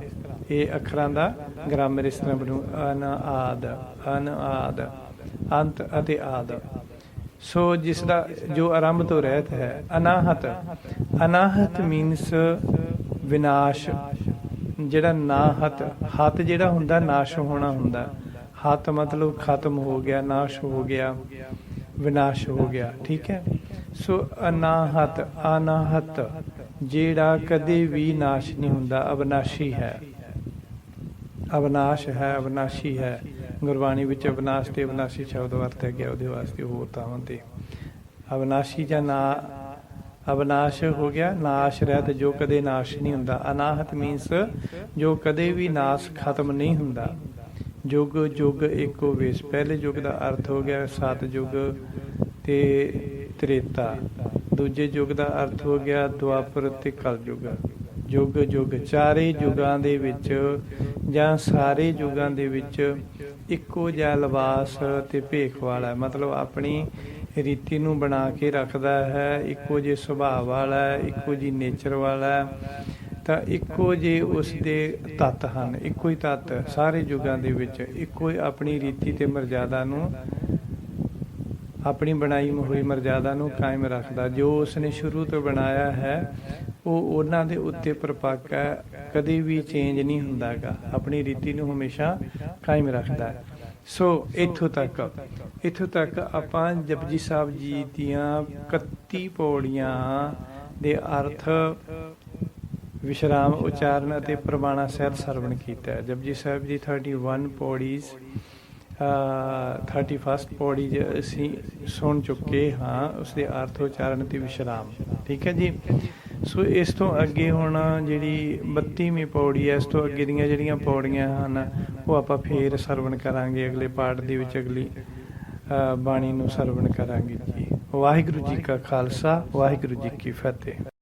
ਇਹ ਅੱਖਰਾਂ ਦਾ ਗ੍ਰਾਮਰ ਇਸ ਤਰ੍ਹਾਂ ਬਣੂ। ਅਨਾਦ ਅੰਤ ਅਤੇ ਆਦ। ਸੋ ਜਿਸ ਦਾ ਜੋ ਆਰੰਭ ਤੋਂ ਰਹਿਤ ਹੈ। ਅਨਾਹਤ ਮੀਨਸ ਵਿਨਾਸ਼। ਜਿਹੜਾ ਹੱਤ ਜਿਹੜਾ ਹੁੰਦਾ ਨਾਸ਼ ਹੋਣਾ ਹੁੰਦਾ। ਹੱਤ ਮਤਲਬ ਖਤਮ ਹੋ ਗਿਆ, ਨਾਸ਼ ਹੋ ਗਿਆ, ਵਿਨਾਸ਼ ਹੋ ਗਿਆ, ਠੀਕ ਹੈ। ਸੋ ਅਨਾਹਤ ਜਿਹੜਾ ਕਦੇ ਵੀ ਨਾਸ਼ ਨਹੀਂ ਹੁੰਦਾ, ਅਵਿਨਾਸ਼ੀ ਹੈ, ਅਵਿਨਾਸ਼ੀ ਹੈ। ਗੁਰਬਾਣੀ ਵਿੱਚ ਅਵਿਨਾਸ਼ ਤੇ ਅਵਿਨਾਸ਼ੀ ਸ਼ਬਦ ਵਰਤਿਆ ਗਿਆ ਉਹਦੇ ਵਾਸਤੇ, ਹੋਰ ਥਾਵਾਂ ਤੇ। ਅਵਿਨਾਸ਼ੀ ਜਾਂ ਅਵਿਨਾਸ਼ ਹੋ ਗਿਆ, ਨਾਸ਼ ਰਹਿਤ, ਜੋ ਕਦੇ ਨਾਸ਼ ਨਹੀਂ ਹੁੰਦਾ। ਅਨਾਹਤ ਮੀਨਸ ਜੋ ਕਦੇ ਵੀ ਨਾਸ਼ ਖਤਮ ਨਹੀਂ ਹੁੰਦਾ। ਯੁਗ ਯੁਗ ਏਕੋ ਵੇਸ, ਪਹਿਲੇ ਯੁਗ ਦਾ ਅਰਥ ਹੋ ਗਿਆ 7 ਯੁਗ ਤੇ ਤ੍ਰੇਤਾ। ਦੂਜੇ ਯੁਗ ਦਾ ਅਰਥ ਹੋ ਗਿਆ ਦੁਆਪਰ ਤੇ ਕਲਯੁਗ। ਯੁਗ ਚਾਰੇ ਯੁਗਾਂ ਦੇ ਵਿੱਚ ਜਾਂ ਸਾਰੇ ਯੁਗਾਂ ਦੇ ਵਿੱਚ ਇੱਕੋ ਜਿਹਾ ਲਿਬਾਸ ਤੇ ਭੇਖ ਵਾਲਾ, ਮਤਲਬ ਆਪਣੀ ਰੀਤੀ ਨੂੰ ਬਣਾ ਕੇ ਰੱਖਦਾ ਹੈ, ਇੱਕੋ ਜਿਹੇ ਸੁਭਾਅ ਵਾਲਾ, ਇੱਕੋ ਜਿਹੀ ਨੇਚਰ ਵਾਲਾ, ਤਾਂ ਇੱਕੋ ਜੇ ਉਸ ਦੇ ਤੱਤ ਹਨ, ਇੱਕੋ ਹੀ ਤੱਤ ਸਾਰੇ ਯੁੱਗਾਂ ਦੇ ਵਿੱਚ ਇੱਕੋ ਹੀ ਆਪਣੀ ਰੀਤੀ ਤੇ ਮਰਜ਼ਾਦਾ ਨੂੰ, ਆਪਣੀ ਬਣਾਈ ਹੋਈ ਮਰਜ਼ਾਦਾ ਨੂੰ ਕਾਇਮ ਰੱਖਦਾ। ਜੋ ਉਸਨੇ ਸ਼ੁਰੂ ਤੋਂ ਬਣਾਇਆ ਹੈ ਉਹ ਉਹਨਾਂ ਦੇ ਉੱਤੇ ਪਰਪੱਕ ਹੈ, ਕਦੇ ਵੀ ਚੇਂਜ ਨਹੀਂ ਹੁੰਦਾ ਗਾ, ਆਪਣੀ ਰੀਤੀ ਨੂੰ ਹਮੇਸ਼ਾ ਕਾਇਮ ਰੱਖਦਾ ਹੈ। ਸੋ ਇੱਥੋਂ ਤੱਕ ਆਪਾਂ ਜਪਜੀ ਸਾਹਿਬ ਜੀ ਦੀਆਂ 31 ਪੌੜੀਆਂ ਦੇ ਅਰਥ, ਵਿਸ਼ਰਾਮ, ਉਚਾਰਨ ਅਤੇ ਪ੍ਰਮਾਣਾ ਸਹਿਤ ਸਰਵਣ ਕੀਤਾ ਹੈ। ਜਪਜੀ ਸਾਹਿਬ ਦੀ 31 ਪੌੜੀਜ਼ 31st ਪੌੜੀ ਅਸੀਂ ਸੁਣ ਚੁੱਕੇ ਹਾਂ, ਉਸਦੇ ਅਰਥ, ਉਚਾਰਨ ਅਤੇ ਵਿਸ਼ਰਾਮ। ਠੀਕ ਹੈ ਜੀ। ਸੋ ਇਸ ਤੋਂ ਅੱਗੇ ਹੁਣ ਜਿਹੜੀ 32ਵੀਂ ਪੌੜੀ ਹੈ, ਇਸ ਤੋਂ ਅੱਗੇ ਦੀਆਂ ਜਿਹੜੀਆਂ ਪੌੜੀਆਂ ਹਨ ਉਹ ਆਪਾਂ ਫੇਰ ਸਰਵਣ ਕਰਾਂਗੇ ਅਗਲੇ ਪਾਠ ਦੇ ਵਿੱਚ, ਅਗਲੀ ਬਾਣੀ ਨੂੰ ਸਰਵਣ ਕਰਾਂਗੇ ਜੀ। ਵਾਹਿਗੁਰੂ ਜੀ ਕਾ ਖਾਲਸਾ, ਵਾਹਿਗੁਰੂ ਜੀ ਕੀ ਫਤਿਹ।